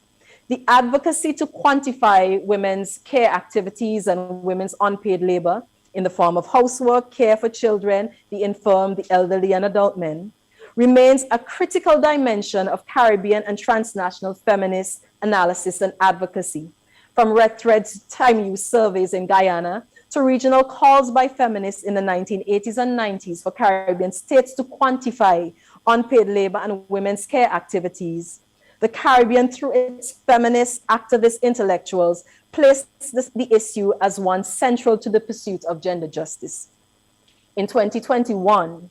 The advocacy to quantify women's care activities and women's unpaid labor in the form of housework, care for children, the infirm, the elderly, and adult men, remains a critical dimension of Caribbean and transnational feminist analysis and advocacy, from Red Thread's time use surveys in Guyana to regional calls by feminists in the 1980s and 90s for Caribbean states to quantify unpaid labor and women's care activities. The Caribbean, through its feminist, activist intellectuals, placed the issue as one central to the pursuit of gender justice. In 2021,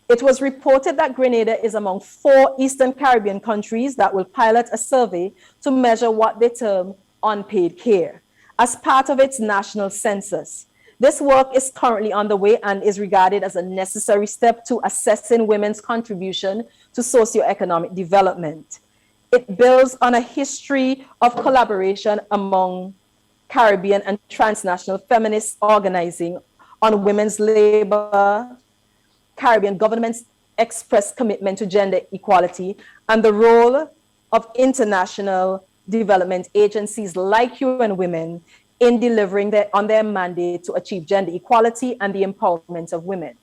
it was reported that Grenada is among 4 Eastern Caribbean countries that will pilot a survey to measure what they term unpaid care as part of its national census. This work is currently underway and is regarded as a necessary step to assessing women's contribution to socioeconomic development. It builds on a history of collaboration among Caribbean and transnational feminists organizing on women's labor, Caribbean governments' expressed commitment to gender equality, and the role of international development agencies like UN Women in delivering on their mandate to achieve gender equality and the empowerment of women.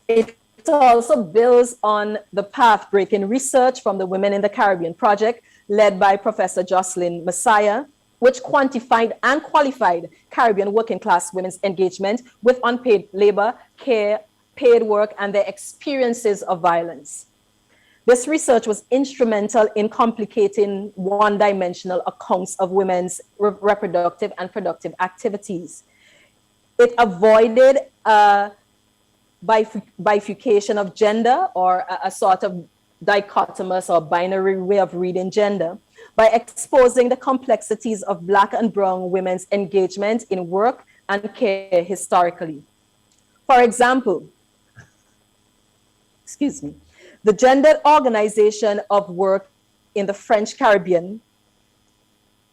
It also builds on the path-breaking research from the Women in the Caribbean Project, led by Professor Jocelyn Messiah, which quantified and qualified Caribbean working class women's engagement with unpaid labor, care, paid work, and their experiences of violence. This research was instrumental in complicating one-dimensional accounts of women's reproductive and productive activities. It avoided a bifurcation of gender, or a sort of dichotomous or binary way of reading gender, by exposing the complexities of Black and brown women's engagement in work and care historically. For example, the gendered organization of work in the French Caribbean.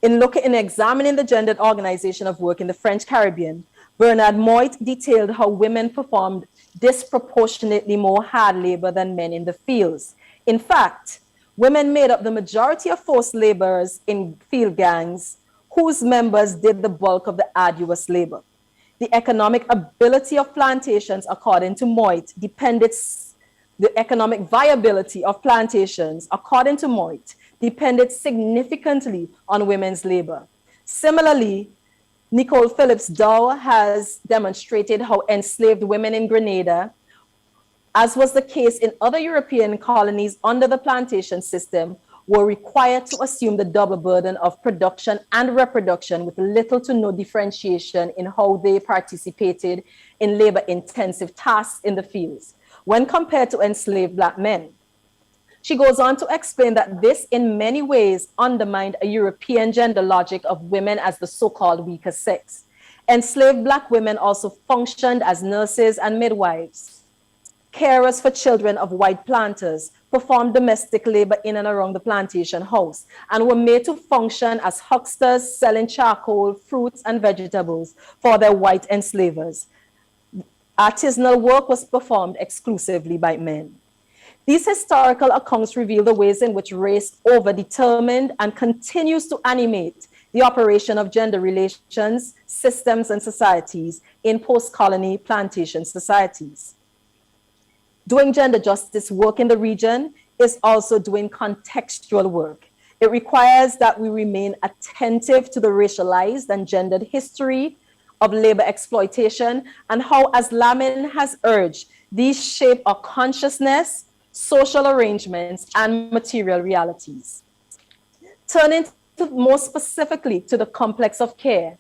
In examining the gendered organization of work in the French Caribbean, Bernard Moit detailed how women performed disproportionately more hard labor than men in the fields. In fact, women made up the majority of forced laborers in field gangs, whose members did the bulk of the arduous labor. The economic ability of plantations, according to Moit, the economic viability of plantations, according to Moit, depended significantly on women's labor. Similarly, Nicole Phillips Dow has demonstrated how enslaved women in Grenada, as was the case in other European colonies under the plantation system, were required to assume the double burden of production and reproduction with little to no differentiation in how they participated in labor-intensive tasks in the fields when compared to enslaved Black men. She goes on to explain that this in many ways undermined a European gender logic of women as the so-called weaker sex. Enslaved Black women also functioned as nurses and midwives, carers for children of white planters, performed domestic labor in and around the plantation house, and were made to function as hucksters selling charcoal, fruits, and vegetables for their white enslavers. Artisanal work was performed exclusively by men. These historical accounts reveal the ways in which race overdetermined and continues to animate the operation of gender relations, systems, and societies in post-colony plantation societies. Doing gender justice work in the region is also doing contextual work. It requires that we remain attentive to the racialized and gendered history of labor exploitation and how, as Lamin has urged, these shape our consciousness, social arrangements, and material realities. Turning more specifically to the complex of care,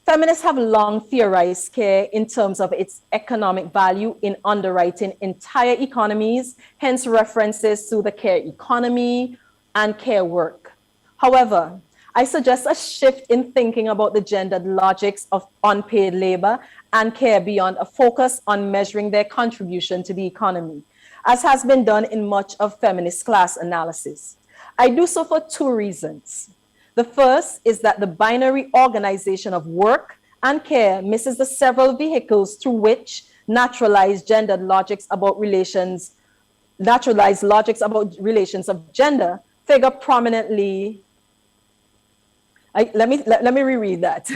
feminists have long theorized care in terms of its economic value in underwriting entire economies, hence references to the care economy and care work. However, I suggest a shift in thinking about the gendered logics of unpaid labor and care beyond a focus on measuring their contribution to the economy, as has been done in much of feminist class analysis. I do so for 2 reasons. The first is that the binary organization of work and care misses the several vehicles through which naturalized gendered logics about relations, naturalized logics about relations of gender figure prominently. Let me reread that.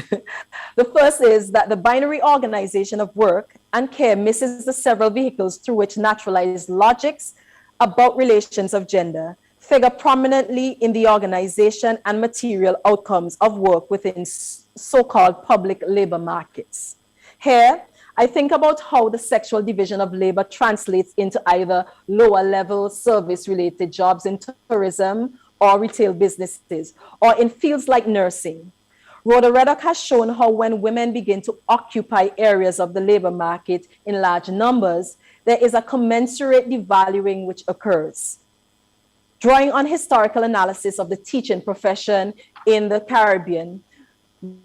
The first is that the binary organization of work and care misses the several vehicles through which naturalized logics about relations of gender figure prominently in the organization and material outcomes of work within so-called public labor markets. Here, I think about how the sexual division of labor translates into either lower level service related jobs in tourism or retail businesses, or in fields like nursing. Rhoda Reddock has shown how when women begin to occupy areas of the labor market in large numbers, there is a commensurate devaluing which occurs. Drawing on historical analysis of the teaching profession in the Caribbean,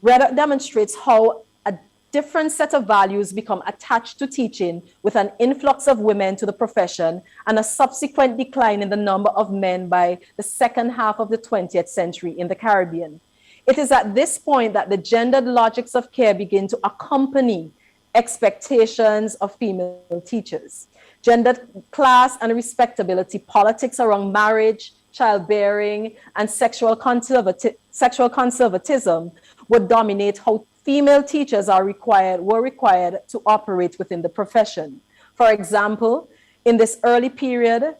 Reddock demonstrates how a different set of values become attached to teaching with an influx of women to the profession and a subsequent decline in the number of men by the second half of the 20th century in the Caribbean. It is at this point that the gendered logics of care begin to accompany expectations of female teachers. Gendered class and respectability politics around marriage, childbearing, and sexual conservatism would dominate how female teachers were required to operate within the profession. For example, in this early period,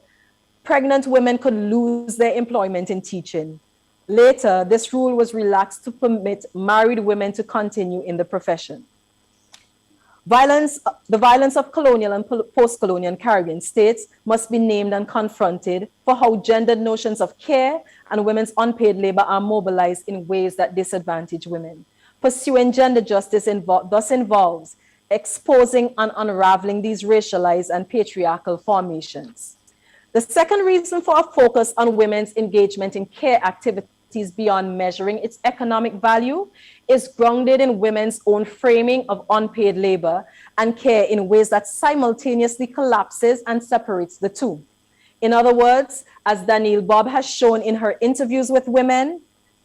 pregnant women could lose their employment in teaching. Later, this rule was relaxed to permit married women to continue in the profession. The violence of colonial and post-colonial Caribbean states must be named and confronted for how gendered notions of care and women's unpaid labor are mobilized in ways that disadvantage women. Pursuing gender justice thus involves exposing and unraveling these racialized and patriarchal formations. The second reason for a focus on women's engagement in care activities beyond measuring its economic value is grounded in women's own framing of unpaid labor and care in ways that simultaneously collapses and separates the two. In other words, as Danielle Bob has shown in her interviews with women,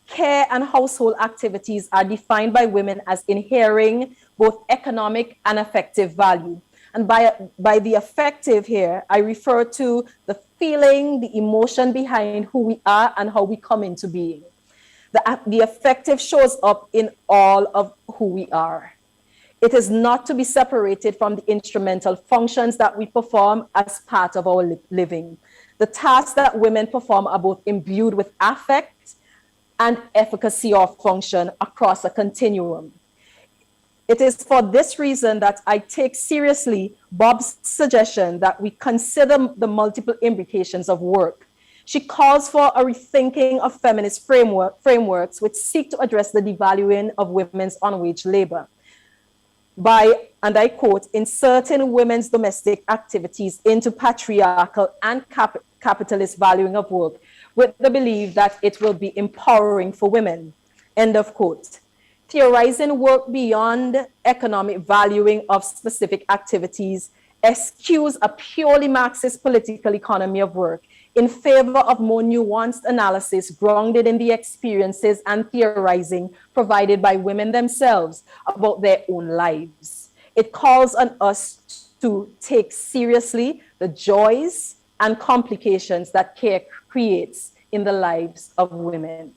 care and household activities are defined by women as inhering both economic and affective value. And by the affective here, I refer to the feeling, the emotion behind who we are and how we come into being. The affective shows up in all of who we are. It is not to be separated from the instrumental functions that we perform as part of our living. The tasks that women perform are both imbued with affect and efficacy or function across a continuum. It is for this reason that I take seriously Bob's suggestion that we consider the multiple implications of work. She calls for a rethinking of feminist frameworks which seek to address the devaluing of women's unwaged labor by, and I quote, inserting women's domestic activities into patriarchal and capitalist valuing of work with the belief that it will be empowering for women, end of quote. Theorizing work beyond economic valuing of specific activities eschews a purely Marxist political economy of work in favor of more nuanced analysis grounded in the experiences and theorizing provided by women themselves about their own lives. It calls on us to take seriously the joys and complications that care creates in the lives of women.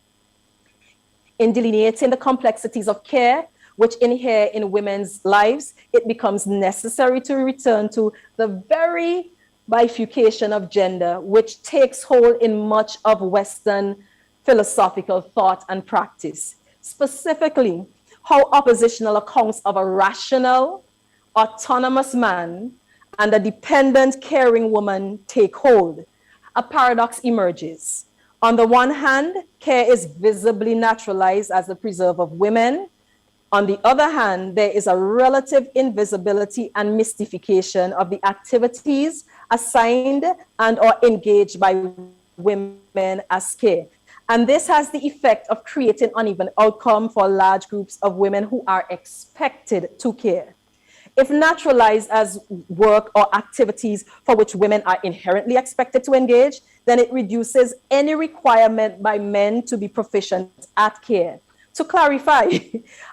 In delineating the complexities of care, which inhere in women's lives, it becomes necessary to return to the very bifurcation of gender, which takes hold in much of Western philosophical thought and practice. Specifically, how oppositional accounts of a rational, autonomous man and a dependent, caring woman take hold. A paradox emerges. On the one hand, care is visibly naturalized as the preserve of women. On the other hand, there is a relative invisibility and mystification of the activities assigned and or engaged by women as care. And this has the effect of creating uneven outcome for large groups of women who are expected to care. If naturalized as work or activities for which women are inherently expected to engage, then it reduces any requirement by men to be proficient at care. To clarify,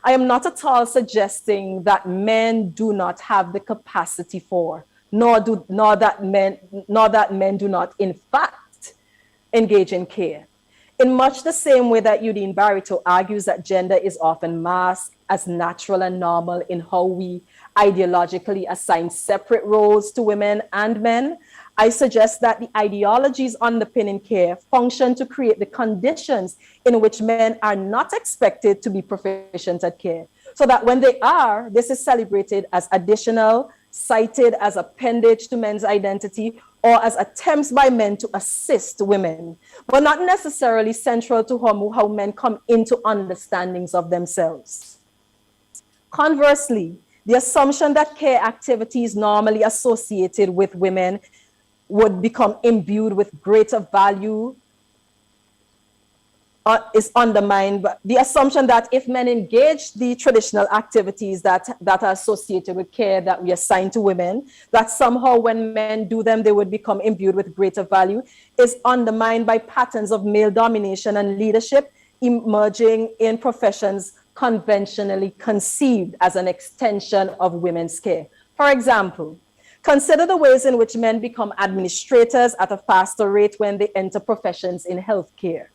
I am not at all suggesting that men do not have the capacity for, nor that men do not in fact engage in care. In much the same way that Eugene Barito argues that gender is often masked as natural and normal in how we ideologically assign separate roles to women and men, I suggest that the ideologies underpinning care function to create the conditions in which men are not expected to be proficient at care, so that when they are, this is celebrated as additional, cited as appendage to men's identity, or as attempts by men to assist women, but not necessarily central to how men come into understandings of themselves. Conversely, the assumption that care activities normally associated with women would become imbued with greater value is undermined. But the assumption that if men engage the traditional activities that are associated with care that we assign to women, that somehow when men do them, they would become imbued with greater value, is undermined by patterns of male domination and leadership emerging in professions conventionally conceived as an extension of women's care. For example, consider the ways in which men become administrators at a faster rate when they enter professions in healthcare.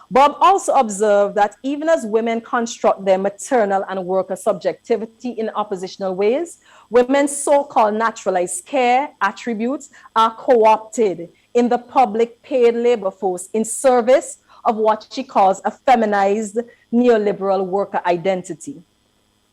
Bob also observed that even as women construct their maternal and worker subjectivity in oppositional ways, women's so-called naturalized care attributes are co-opted in the public paid labor force in service of what she calls a feminized neoliberal worker identity.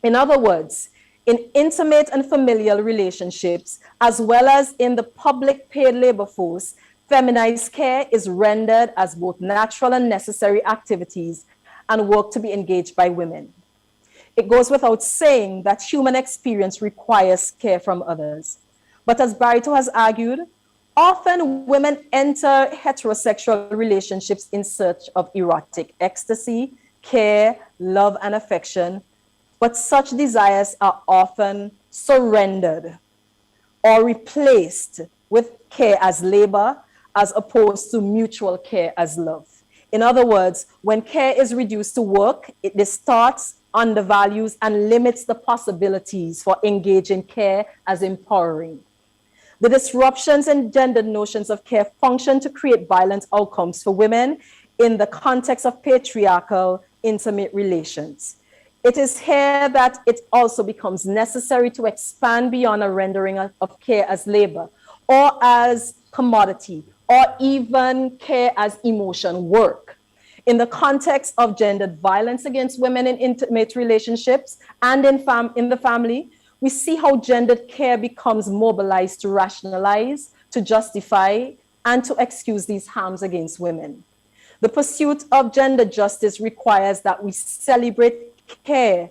In other words, in intimate and familial relationships, as well as in the public paid labor force, feminized care is rendered as both natural and necessary activities and work to be engaged by women. It goes without saying that human experience requires care from others. But as Barito has argued, often women enter heterosexual relationships in search of erotic ecstasy, care, love, and affection, but such desires are often surrendered or replaced with care as labor, as opposed to mutual care as love. In other words, when care is reduced to work, it distorts, undervalues, and limits the possibilities for engaging care as empowering. The disruptions in gendered notions of care function to create violent outcomes for women in the context of patriarchal intimate relations. It is here that it also becomes necessary to expand beyond a rendering of care as labor or as commodity or even care as emotion work. In the context of gendered violence against women in intimate relationships and in the family, we see how gendered care becomes mobilized to rationalize, to justify, and to excuse these harms against women. The pursuit of gender justice requires that we celebrate care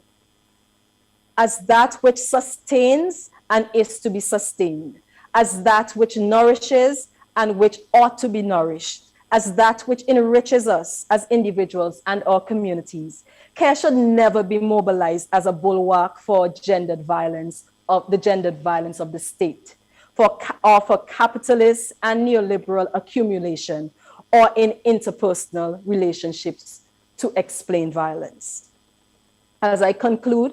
as that which sustains and is to be sustained, as that which nourishes and which ought to be nourished, as that which enriches us as individuals and our communities. Care should never be mobilized as a bulwark for gendered violence, of the gendered violence of the state, for capitalist and neoliberal accumulation, or in interpersonal relationships to explain violence. As I conclude,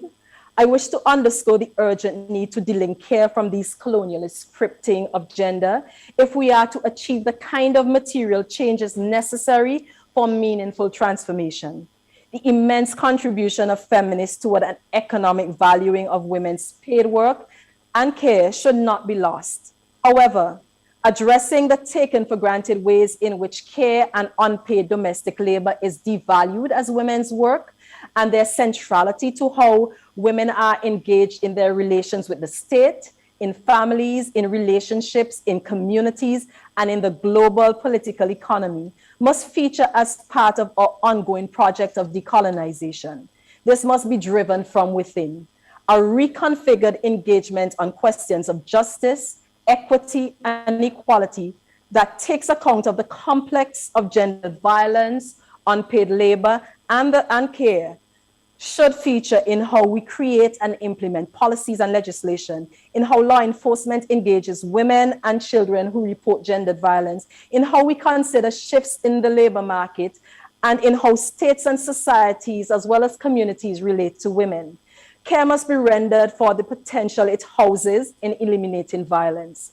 I wish to underscore the urgent need to delink care from these colonialist scripting of gender if we are to achieve the kind of material changes necessary for meaningful transformation. The immense contribution of feminists toward an economic valuing of women's paid work and care should not be lost. However, addressing the taken for granted ways in which care and unpaid domestic labor is devalued as women's work and their centrality to how women are engaged in their relations with the state, in families, in relationships, in communities, and in the global political economy must feature as part of our ongoing project of decolonization. This must be driven from within. A reconfigured engagement on questions of justice, equity, and equality that takes account of the complex of gendered violence, unpaid labor, and care should feature in how we create and implement policies and legislation, in how law enforcement engages women and children who report gendered violence, in how we consider shifts in the labor market and in how states and societies, as well as communities, relate to women. Care must be rendered for the potential it houses in eliminating violence.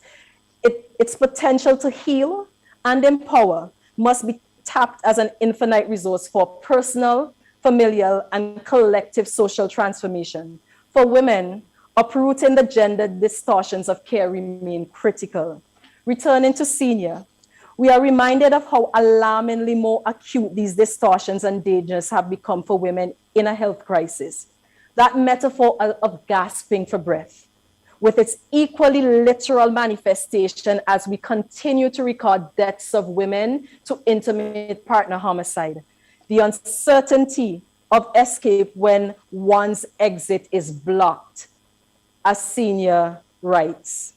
Its potential to heal and empower must be tapped as an infinite resource for personal, familial, and collective social transformation. For women, uprooting the gender distortions of care remain critical. Returning to senior, we are reminded of how alarmingly more acute these distortions and dangers have become for women in a health crisis. That metaphor of gasping for breath, with its equally literal manifestation as we continue to record deaths of women to intimate partner homicide. The uncertainty of escape when one's exit is blocked, as senior writes.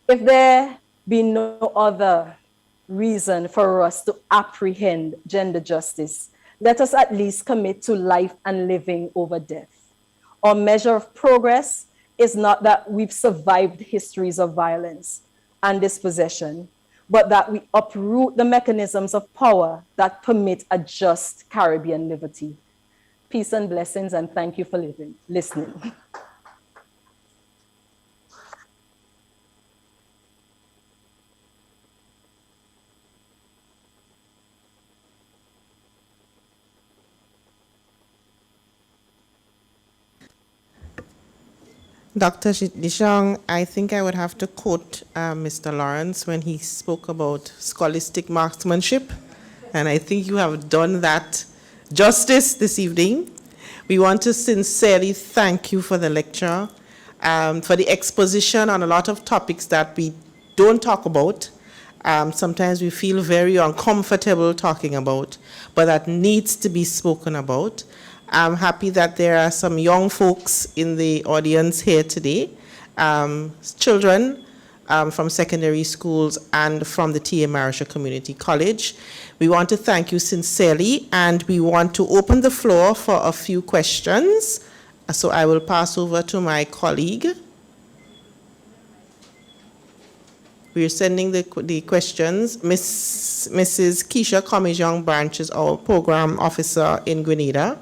If there be no other reason for us to apprehend gender justice, let us at least commit to life and living over death. Our measure of progress is not that we've survived histories of violence and dispossession, but that we uproot the mechanisms of power that permit a just Caribbean liberty. Peace and blessings, and thank you for listening. Dr. De Chang, I think I would have to quote Mr. Lawrence when he spoke about scholastic marksmanship, and I think you have done that justice this evening. We want to sincerely thank you for the lecture, for the exposition on a lot of topics that we don't talk about. Sometimes we feel very uncomfortable talking about, but that needs to be spoken about. I'm happy that there are some young folks in the audience here today, children from secondary schools and from the T.A. Marisha Community College. We want to thank you sincerely, and we want to open the floor for a few questions. So I will pass over to my colleague. We are sending the questions. Mrs. Keisha Comijong Branch is our program officer in Grenada,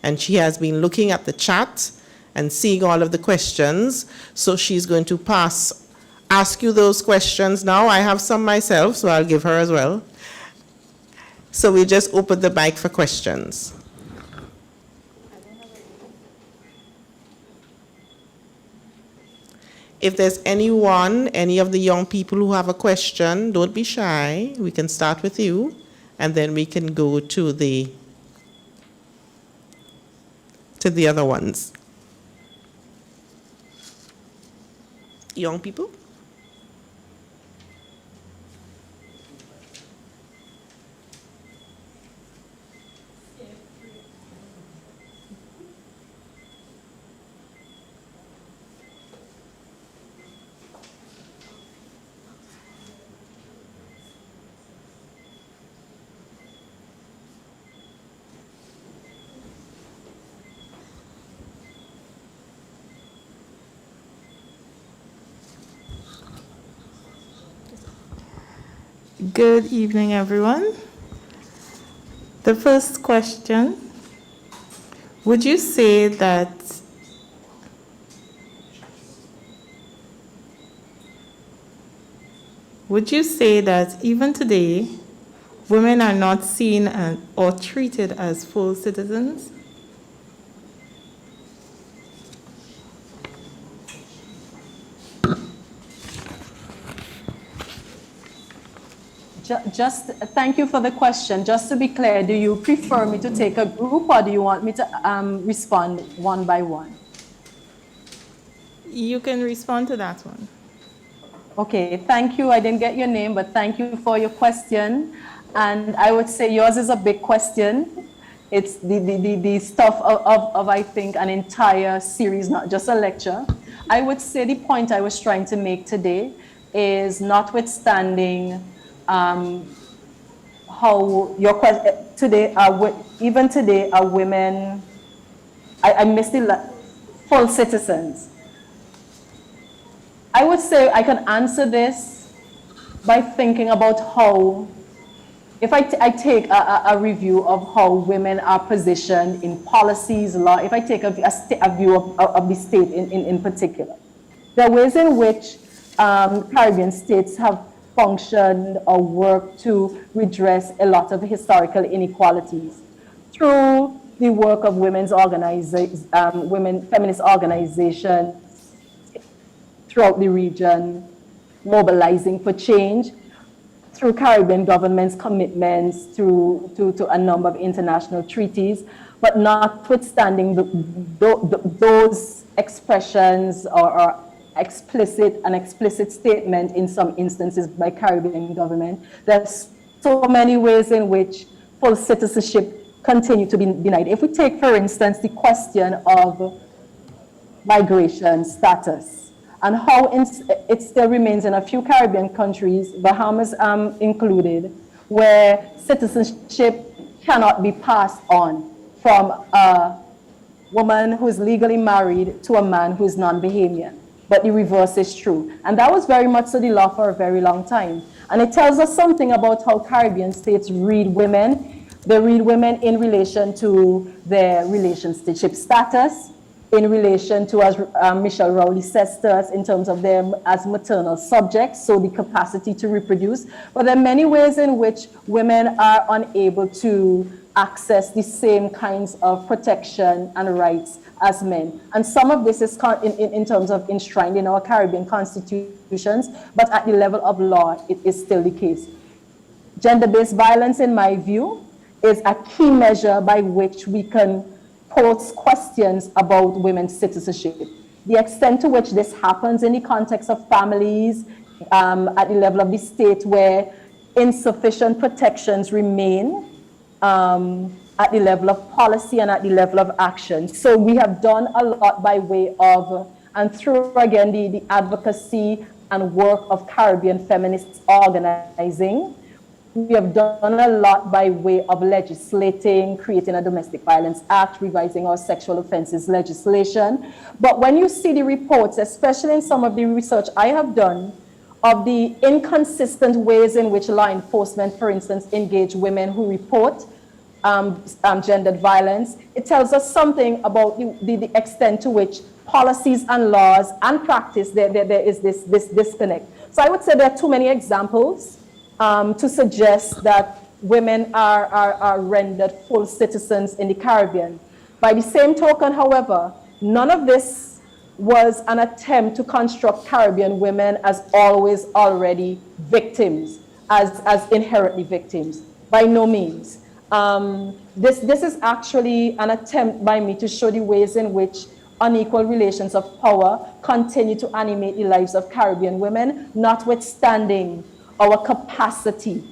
and she has been looking at the chat and seeing all of the questions. So she's going to ask you those questions now. I have some myself, so I'll give her as well. So we'll just open the mic for questions. If there's anyone, any of the young people who have a question, don't be shy. We can start with you, and then we can go to the other ones. Young people? Good evening, everyone. The first question, would you say that even today, women are not seen or treated as full citizens? Just thank you for the question. Just to be clear, do you prefer me to take a group, or do you want me to respond one by one? You can respond to that one. Okay, thank you. I didn't get your name, but thank you for your question. And I would say yours is a big question. It's the stuff of I think, an entire series, not just a lecture. I would say the point I was trying to make today is, notwithstanding how your question today, even today, are women, I missed the full citizens. I would say I can answer this by thinking about how if I take a review of how women are positioned in policies, law, if I take a view of the state in particular, there are ways in which Caribbean states have functioned or worked to redress a lot of historical inequalities through the work of feminist organizations throughout the region, mobilizing for change, through Caribbean governments' commitments to a number of international treaties, but notwithstanding those expressions or an explicit statement in some instances by Caribbean government, there's so many ways in which full citizenship continue to be denied. If we take, for instance, the question of migration status, and how it still remains in a few Caribbean countries, Bahamas included, where citizenship cannot be passed on from a woman who is legally married to a man who is non-Bahamian. But the reverse is true. And that was very much so the law for a very long time. And it tells us something about how Caribbean states read women. They read women in relation to their relationship status, in relation to, as Michelle Rowley says to us, in terms of them as maternal subjects, so the capacity to reproduce. But there are many ways in which women are unable to access the same kinds of protection and rights as men. And some of this is in terms of enshrined in our Caribbean constitutions, but at the level of law, it is still the case. Gender-based violence, in my view, is a key measure by which we can pose questions about women's citizenship. The extent to which this happens in the context of families, at the level of the state where insufficient protections remain, at the level of policy and at the level of action. So we have done a lot by way of, and through again the advocacy and work of Caribbean feminists organizing, we have done a lot by way of legislating, creating a Domestic Violence Act, revising our sexual offenses legislation. But when you see the reports, especially in some of the research I have done, of the inconsistent ways in which law enforcement, for instance, engage women who report gendered violence, it tells us something about the extent to which policies and laws and practice, there is this disconnect. So I would say there are too many examples to suggest that women are rendered full citizens in the Caribbean. By the same token, however, none of this was an attempt to construct Caribbean women as always already victims, as inherently victims. By no means. This is actually an attempt by me to show the ways in which unequal relations of power continue to animate the lives of Caribbean women, notwithstanding our capacity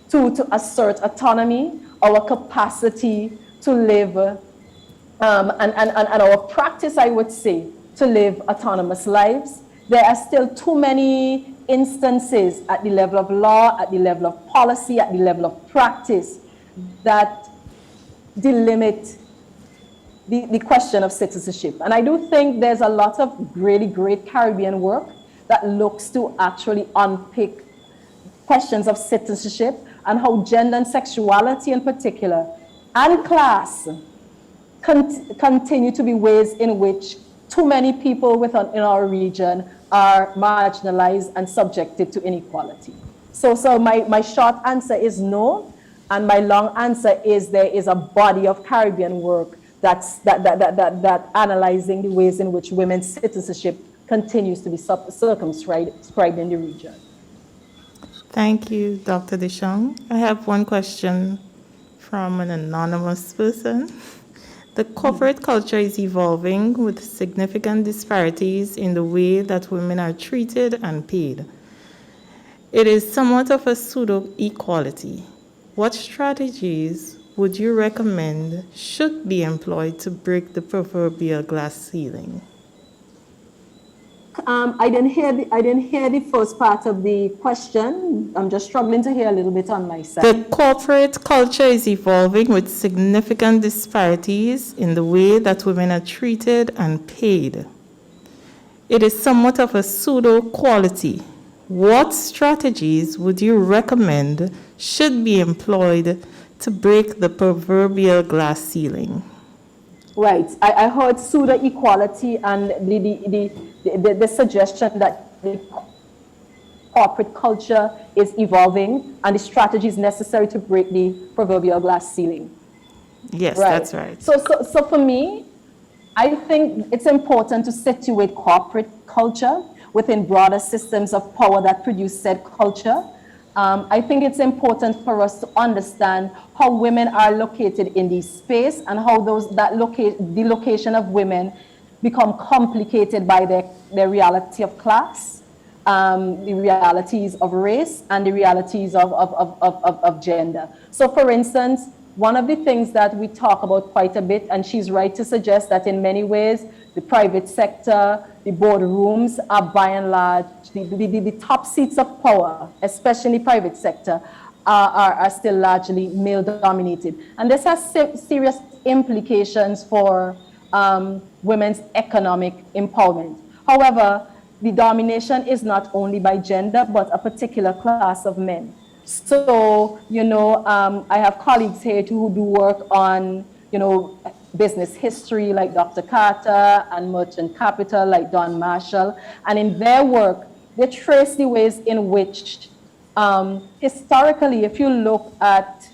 to assert autonomy, our capacity to live, and our practice, I would say, to live autonomous lives. There are still too many instances at the level of law, at the level of policy, at the level of practice that delimit the question of citizenship. And I do think there's a lot of really great Caribbean work that looks to actually unpick questions of citizenship and how gender and sexuality in particular, and class, continue to be ways in which too many people in our region are marginalized and subjected to inequality. So my short answer is no, and my long answer is there is a body of Caribbean work that analyzing the ways in which women's citizenship continues to be circumscribed in the region. Thank you, Dr. De Chang. I have one question from an anonymous person. The corporate culture is evolving with significant disparities in the way that women are treated and paid. It is somewhat of a pseudo-equality. What strategies would you recommend should be employed to break the proverbial glass ceiling? I didn't hear the first part of the question. I'm just struggling to hear a little bit on my side. The corporate culture is evolving with significant disparities in the way that women are treated and paid. It is somewhat of a pseudo-quality. What strategies would you recommend should be employed to break the proverbial glass ceiling? Right. I heard pseudo equality and the suggestion that the corporate culture is evolving and the strategies necessary to break the proverbial glass ceiling. Yes, that's right. So for me, I think it's important to situate corporate culture within broader systems of power that produce said culture. I think it's important for us to understand how women are located in this space and how the location of women become complicated by the reality of class, the realities of race, and the realities of gender. So for instance, one of the things that we talk about quite a bit, and she's right to suggest that in many ways, the private sector, the boardrooms are by and large, the top seats of power, especially private sector, are still largely male dominated. And this has serious implications for women's economic empowerment. However, the domination is not only by gender, but a particular class of men. So, I have colleagues here who do work on, business history like Dr. Carter and merchant capital like Don Marshall. And in their work, they trace the ways in which, historically, if you look at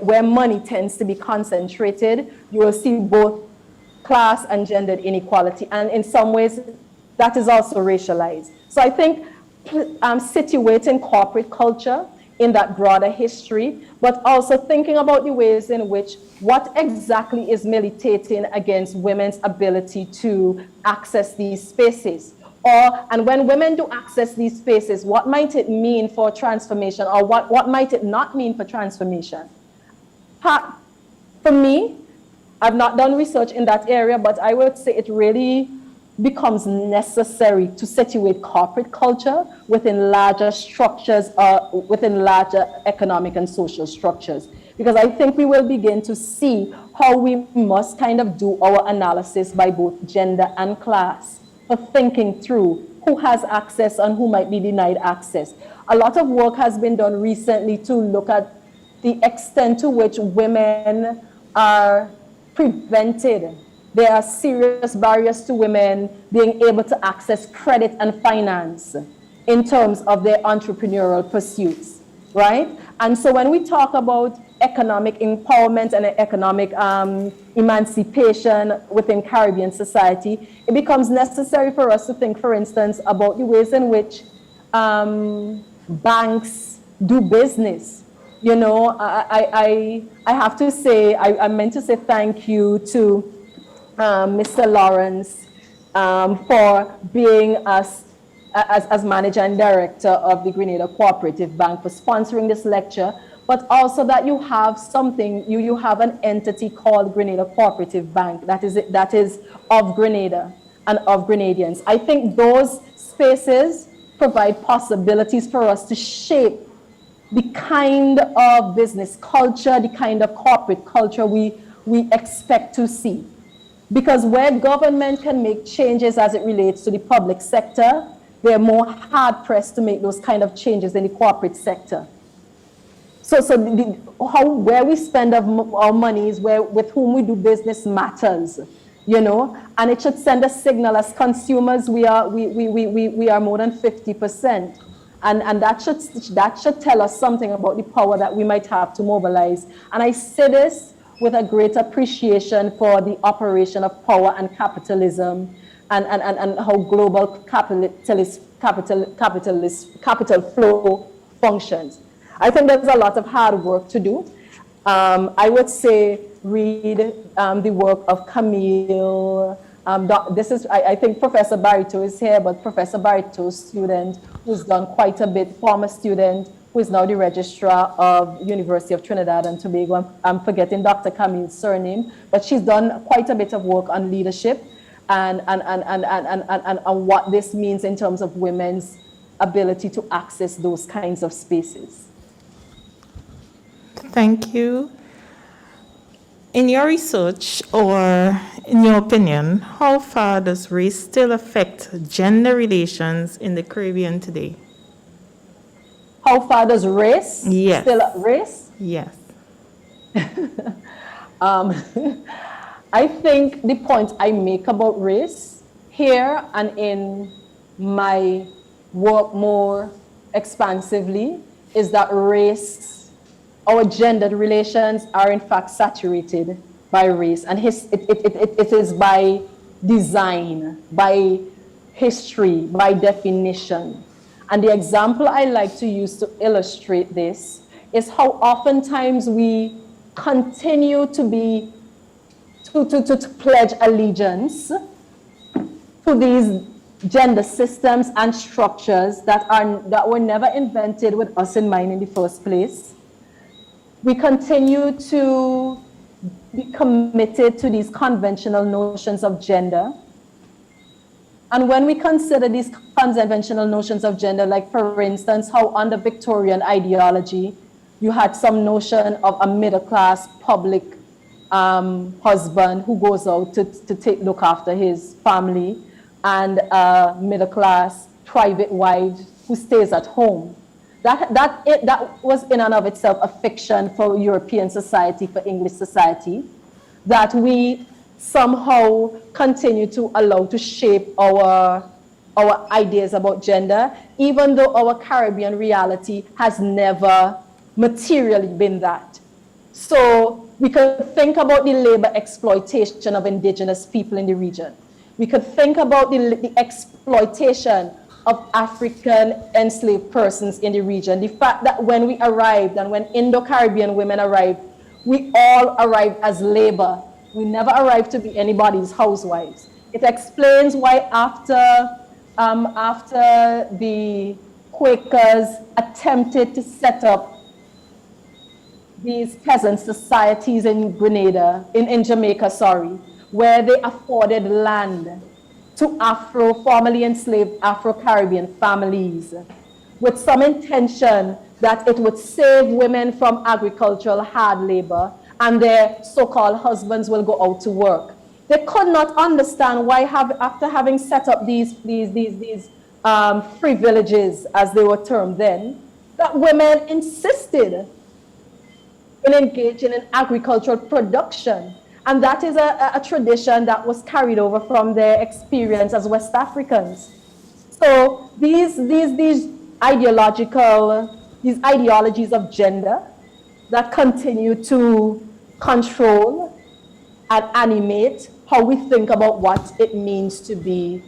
where money tends to be concentrated, you will see both class and gendered inequality. And in some ways, that is also racialized. So I think situating corporate culture in that broader history, but also thinking about the ways in which what exactly is militating against women's ability to access these spaces. And when women do access these spaces, what might it mean for transformation, or what might it not mean for transformation? For me, I've not done research in that area, but I would say it really becomes necessary to situate corporate culture within larger structures, within larger economic and social structures. Because I think we will begin to see how we must kind of do our analysis by both gender and class for thinking through who has access and who might be denied access. A lot of work has been done recently to look at the extent to which women are prevented. There are serious barriers to women being able to access credit and finance in terms of their entrepreneurial pursuits, right? And so when we talk about economic empowerment and economic emancipation within Caribbean society, it becomes necessary for us to think, for instance, about the ways in which banks do business. I have to say, I meant to say thank you to Mr. Lawrence for being as manager and director of the Grenada Cooperative Bank, for sponsoring this lecture, but also that you have something, you have an entity called Grenada Cooperative Bank that is of Grenada and of Grenadians. I think those spaces provide possibilities for us to shape the kind of business culture, the kind of corporate culture we expect to see. Because where government can make changes as it relates to the public sector, they're more hard-pressed to make those kind of changes in the corporate sector. So where we spend our money is with whom we do business matters, and it should send a signal as consumers. We are more than 50%. And that should tell us something about the power that we might have to mobilize. And I say this with a great appreciation for the operation of power and capitalism and how global capital flow functions. I think there's a lot of hard work to do. I would say read the work of Camille. I think Professor Barito is here, but Professor Barito's student who's done quite a bit, former student who is now the registrar of University of Trinidad and Tobago. I'm forgetting Dr. Camille's surname, but she's done quite a bit of work on leadership and what this means in terms of women's ability to access those kinds of spaces. Thank you. In your research, or in your opinion, how far does race still affect gender relations in the Caribbean today? how far does race Yes. still race? Yes. I think the point I make about race here and in my work more expansively is that race, our gendered relations are in fact saturated by race, and it is by design, by history, by definition. And the example I like to use to illustrate this is how oftentimes we continue to pledge allegiance to these gender systems and structures that were never invented with us in mind in the first place. We continue to be committed to these conventional notions of gender. And when we consider these conventional notions of gender, like for instance, how under Victorian ideology, you had some notion of a middle-class public husband who goes out to look after his family, and a middle-class private wife who stays at home. That was in and of itself a fiction for European society, for English society, that we somehow continue to allow to shape our ideas about gender, even though our Caribbean reality has never materially been that. So we could think about the labor exploitation of indigenous people in the region. We could think about the exploitation of African enslaved persons in the region. The fact that when we arrived and when Indo-Caribbean women arrived, we all arrived as labor. We never arrived to be anybody's housewives. It explains why after the Quakers attempted to set up these peasant societies in Grenada, in Jamaica, where they afforded land to formerly enslaved Afro-Caribbean families with some intention that it would save women from agricultural hard labor and their so-called husbands will go out to work. They could not understand why, after having set up these free villages, as they were termed then, that women insisted in engaging in agricultural production. And that is a tradition that was carried over from their experience as West Africans. So these ideologies of gender that continue to control and animate how we think about what it means to be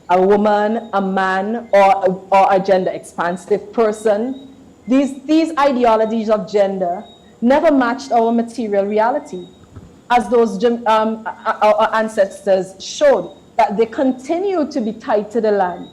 a woman, a man, or a gender expansive person. These ideologies of gender never matched our material reality, as those our ancestors showed, that they continued to be tied to the land,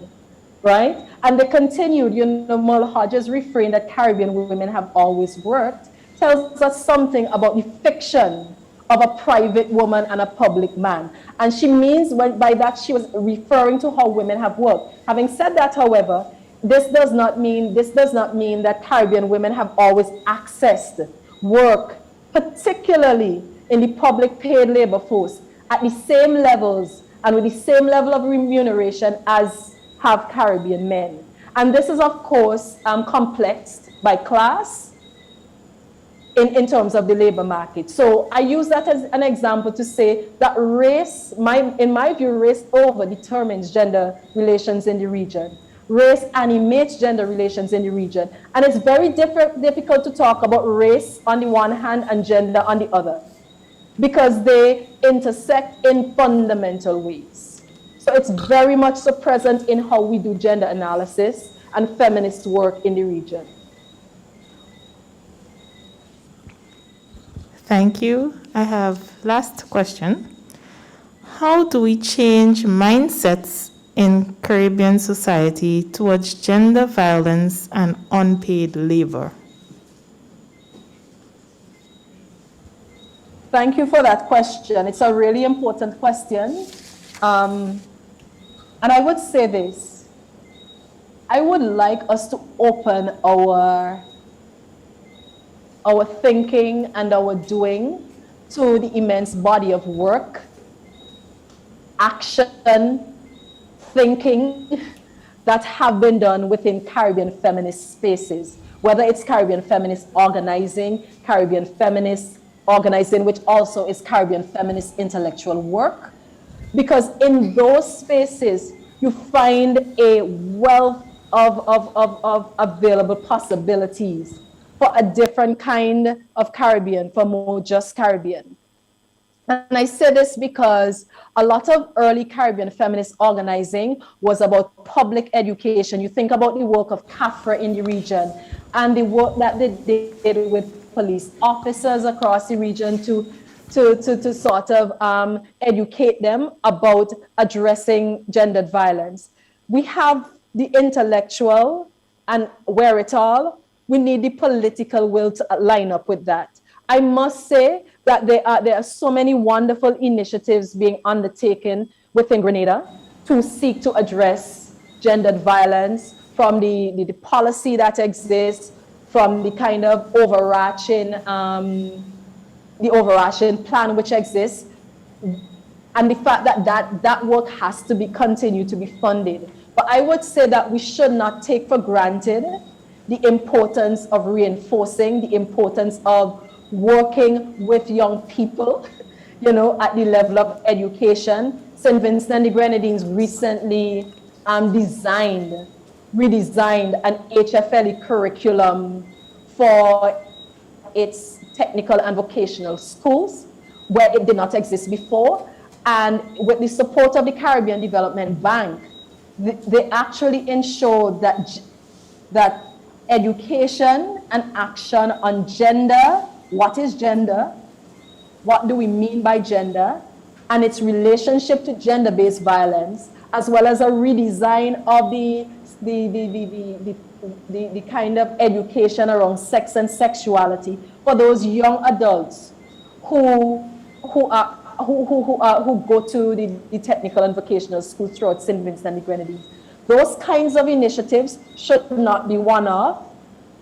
right? And they continued, Merle Hodges' refrain that Caribbean women have always worked tells us something about the fiction of a private woman and a public man. And she means, by that she was referring to how women have worked. Having said that, however, this does not mean that Caribbean women have always accessed work, particularly in the public paid labor force, at the same levels and with the same level of remuneration as have Caribbean men. And this is, of course, complexed by class in terms of the labor market. So I use that as an example to say that race, in my view, race over-determines gender relations in the region. Race animates gender relations in the region. And it's very difficult to talk about race on the one hand and gender on the other, because they intersect in fundamental ways. So it's very much so present in how we do gender analysis and feminist work in the region. Thank you. I have last question. How do we change mindsets in Caribbean society towards gender violence and unpaid labor? Thank you for that question. It's a really important question. And I would say this. I would like us to open our thinking and our doing to the immense body of work, action, thinking, that have been done within Caribbean feminist spaces, whether it's Caribbean feminist organizing, Caribbean feminist organizing, which also is Caribbean feminist intellectual work. Because in those spaces, you find a wealth of available possibilities for a different kind of Caribbean, for more just Caribbean. And I say this because a lot of early Caribbean feminist organizing was about public education. You think about the work of CAFRA in the region and the work that they did with police officers across the region to sort of educate them about addressing gendered violence. We have the intellectual and wherewithal. We need the political will to line up with that. I must say that there are so many wonderful initiatives being undertaken within Grenada to seek to address gendered violence, from the policy that exists, from the kind of overarching plan which exists, and the fact that work has to be continued to be funded. But I would say that we should not take for granted the importance of reinforcing, the importance of working with young people, you know, at the level of education. St. Vincent and the Grenadines recently redesigned an HFLE curriculum for its technical and vocational schools, where it did not exist before. And with the support of the Caribbean Development Bank, they actually ensured that education and action on gender, what is gender, what do we mean by gender, and its relationship to gender-based violence, as well as a redesign of the kind of education around sex and sexuality for those young adults who go to the technical and vocational schools throughout St. Vincent and the Grenadines. Those kinds of initiatives should not be one-off,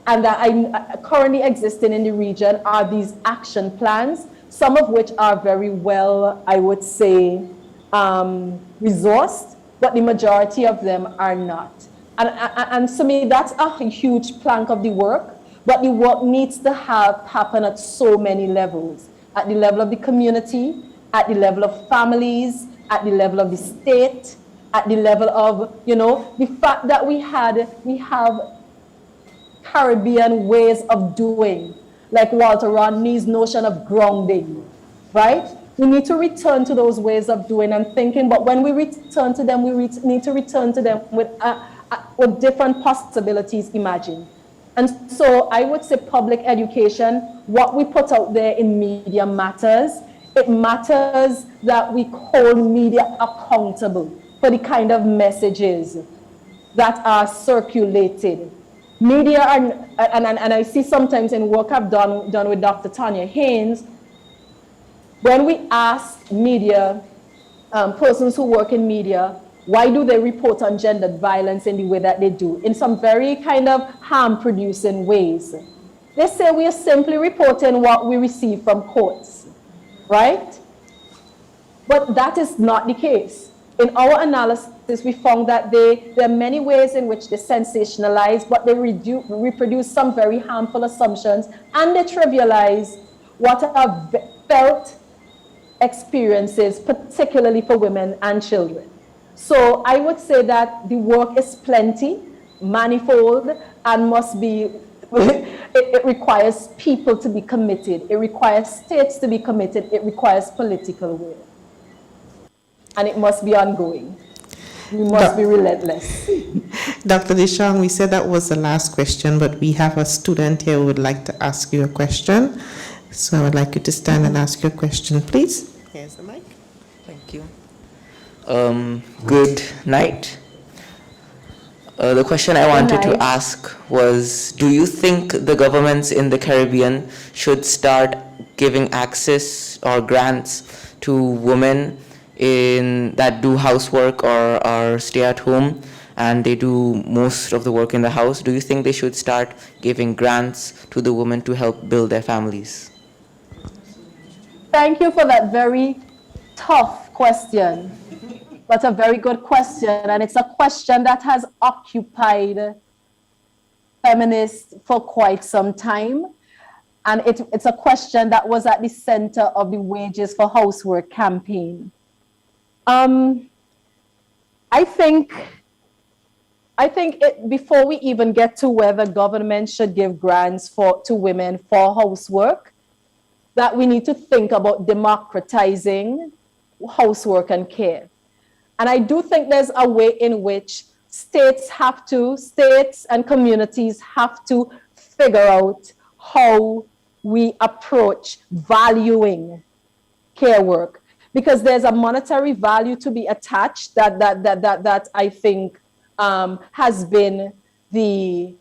and that currently existing in the region are these action plans, some of which are very well, I would say, resourced, but the majority of them are not. And to me, that's a huge plank of the work, but the work needs to happen at so many levels, at the level of the community, at the level of families, at the level of the state, at the level of, you know, the fact that we have Caribbean ways of doing, like Walter Rodney's notion of grounding, right? We need to return to those ways of doing and thinking, but when we return to them, we need to return to them with different possibilities imagined. And so I would say public education, what we put out there in media matters. It matters that we hold media accountable for the kind of messages that are circulated. Media, and I see sometimes in work I've done with Dr. Tanya Haynes, when we ask media, persons who work in media, why do they report on gendered violence in the way that they do, in some very kind of harm-producing ways? They say we are simply reporting what we receive from courts, right? But that is not the case. In our analysis, we found that there are many ways in which they sensationalize, but they reproduce some very harmful assumptions, and they trivialize what are felt experiences, particularly for women and children. So I would say that the work is plenty, manifold, and must be, it requires people to be committed. It requires states to be committed. It requires political will. And it must be ongoing. We must be relentless. Dr. De Chang, we said that was the last question, but we have a student here who would like to ask you a question. So I would like you to stand and ask your question, please. Here's the mic. Thank you. Good night. The question I wanted to ask was, do you think the governments in the Caribbean should start giving access or grants to women that do housework or stay at home, and they do most of the work in the house? Do you think they should start giving grants to the women to help build their families? Thank you for that very tough question. But a very good question, and it's a question that has occupied feminists for quite some time. And it's a question that was at the center of the Wages for Housework campaign. I think before we even get to whether government should give grants to women for housework, that we need to think about democratizing housework and care. And I do think there's a way in which states and communities have to figure out how we approach valuing care work, because there's a monetary value to be attached that I think has been the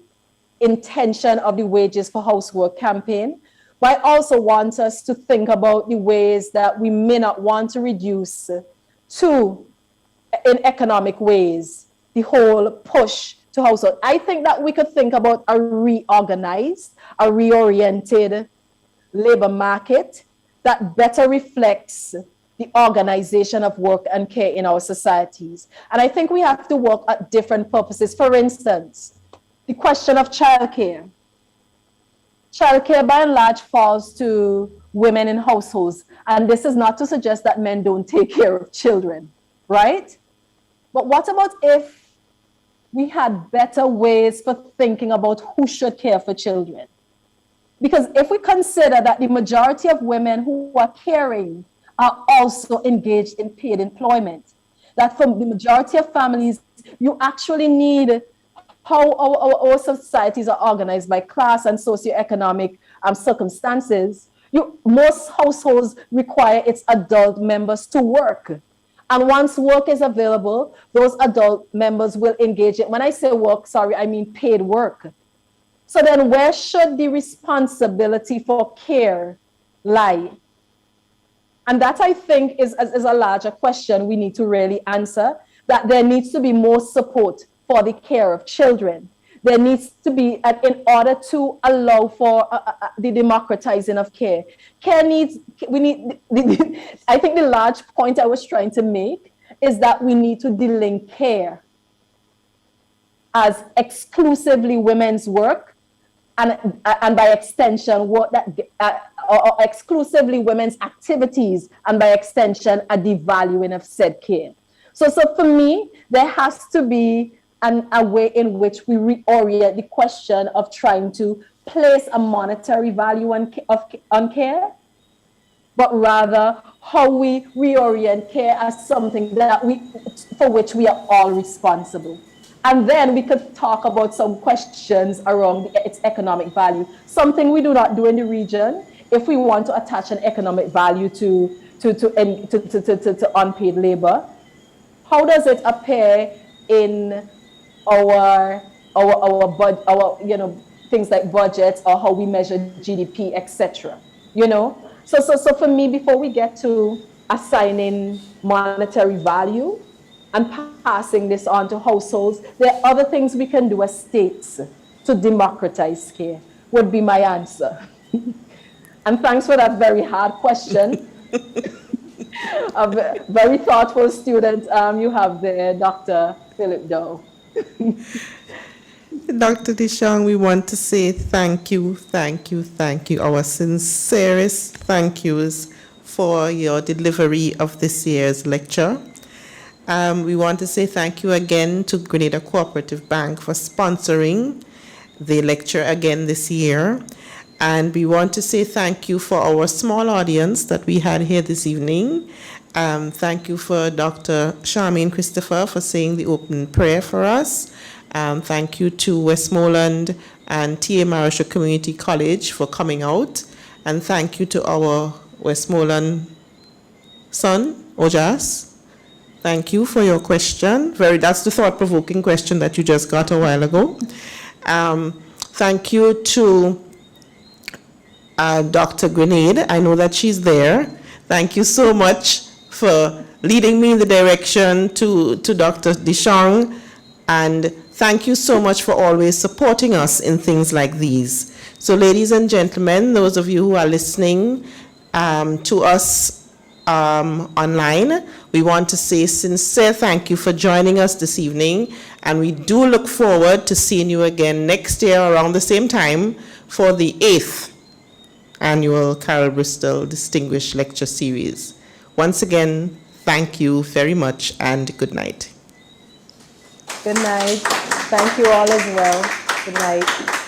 intention of the Wages for Housework campaign. But I also want us to think about the ways that we may not want to reduce in economic ways, the whole push to household. I think that we could think about a reorganized, a reoriented labor market that better reflects the organization of work and care in our societies. And I think we have to work at different purposes. For instance, the question of childcare. Childcare by and large falls to women in households. And this is not to suggest that men don't take care of children, right? But what about if we had better ways for thinking about who should care for children? Because if we consider that the majority of women who are caring are also engaged in paid employment, that for the majority of families, you actually need how our societies are organized by class and socioeconomic circumstances. Most households require its adult members to work. And once work is available, those adult members will engage in, when I say work, sorry, I mean paid work. So then where should the responsibility for care lie? And that, I think, is a larger question we need to really answer, that there needs to be more support for the care of children. There needs to be, in order to allow for the democratizing of care. I think the large point I was trying to make is that we need to delink care as exclusively women's work, and by extension, or exclusively women's activities, and by extension, a devaluing of said care. So for me, there has to be a way in which we reorient the question of trying to place a monetary value on care, but rather how we reorient care as something for which we are all responsible. And then we could talk about some questions around its economic value, something we do not do in the region. If we want to attach an economic value to unpaid labor, how does it appear in our things like budgets, or how we measure GDP, etc. So for me, before we get to assigning monetary value and passing this on to households, there are other things we can do as states to democratize care, would be my answer. And thanks for that very hard question. A very thoughtful student you have there, Dr. Philip Doe. Dr. De Chang, we want to say thank you, our sincerest thank yous for your delivery of this year's lecture. We want to say thank you again to Grenada Cooperative Bank for sponsoring the lecture again this year. And we want to say thank you for our small audience that we had here this evening. Thank you for Dr. Charmaine Christopher for saying the opening prayer for us. Thank you to Westmoreland and T.A. Marisha Community College for coming out. And thank you to our Westmoreland son, Ojas. Thank you for your question. That's the thought-provoking question that you just got a while ago. Thank you to Dr. Grenade. I know that she's there. Thank you so much for leading me in the direction to Dr. De Chang. And thank you so much for always supporting us in things like these. So ladies and gentlemen, those of you who are listening to us online, we want to say sincere thank you for joining us this evening, and we do look forward to seeing you again next year around the same time for the 8th annual Carol Bristol Distinguished Lecture Series. Once again, thank you very much and good night. Good night. Thank you all as well. Good night.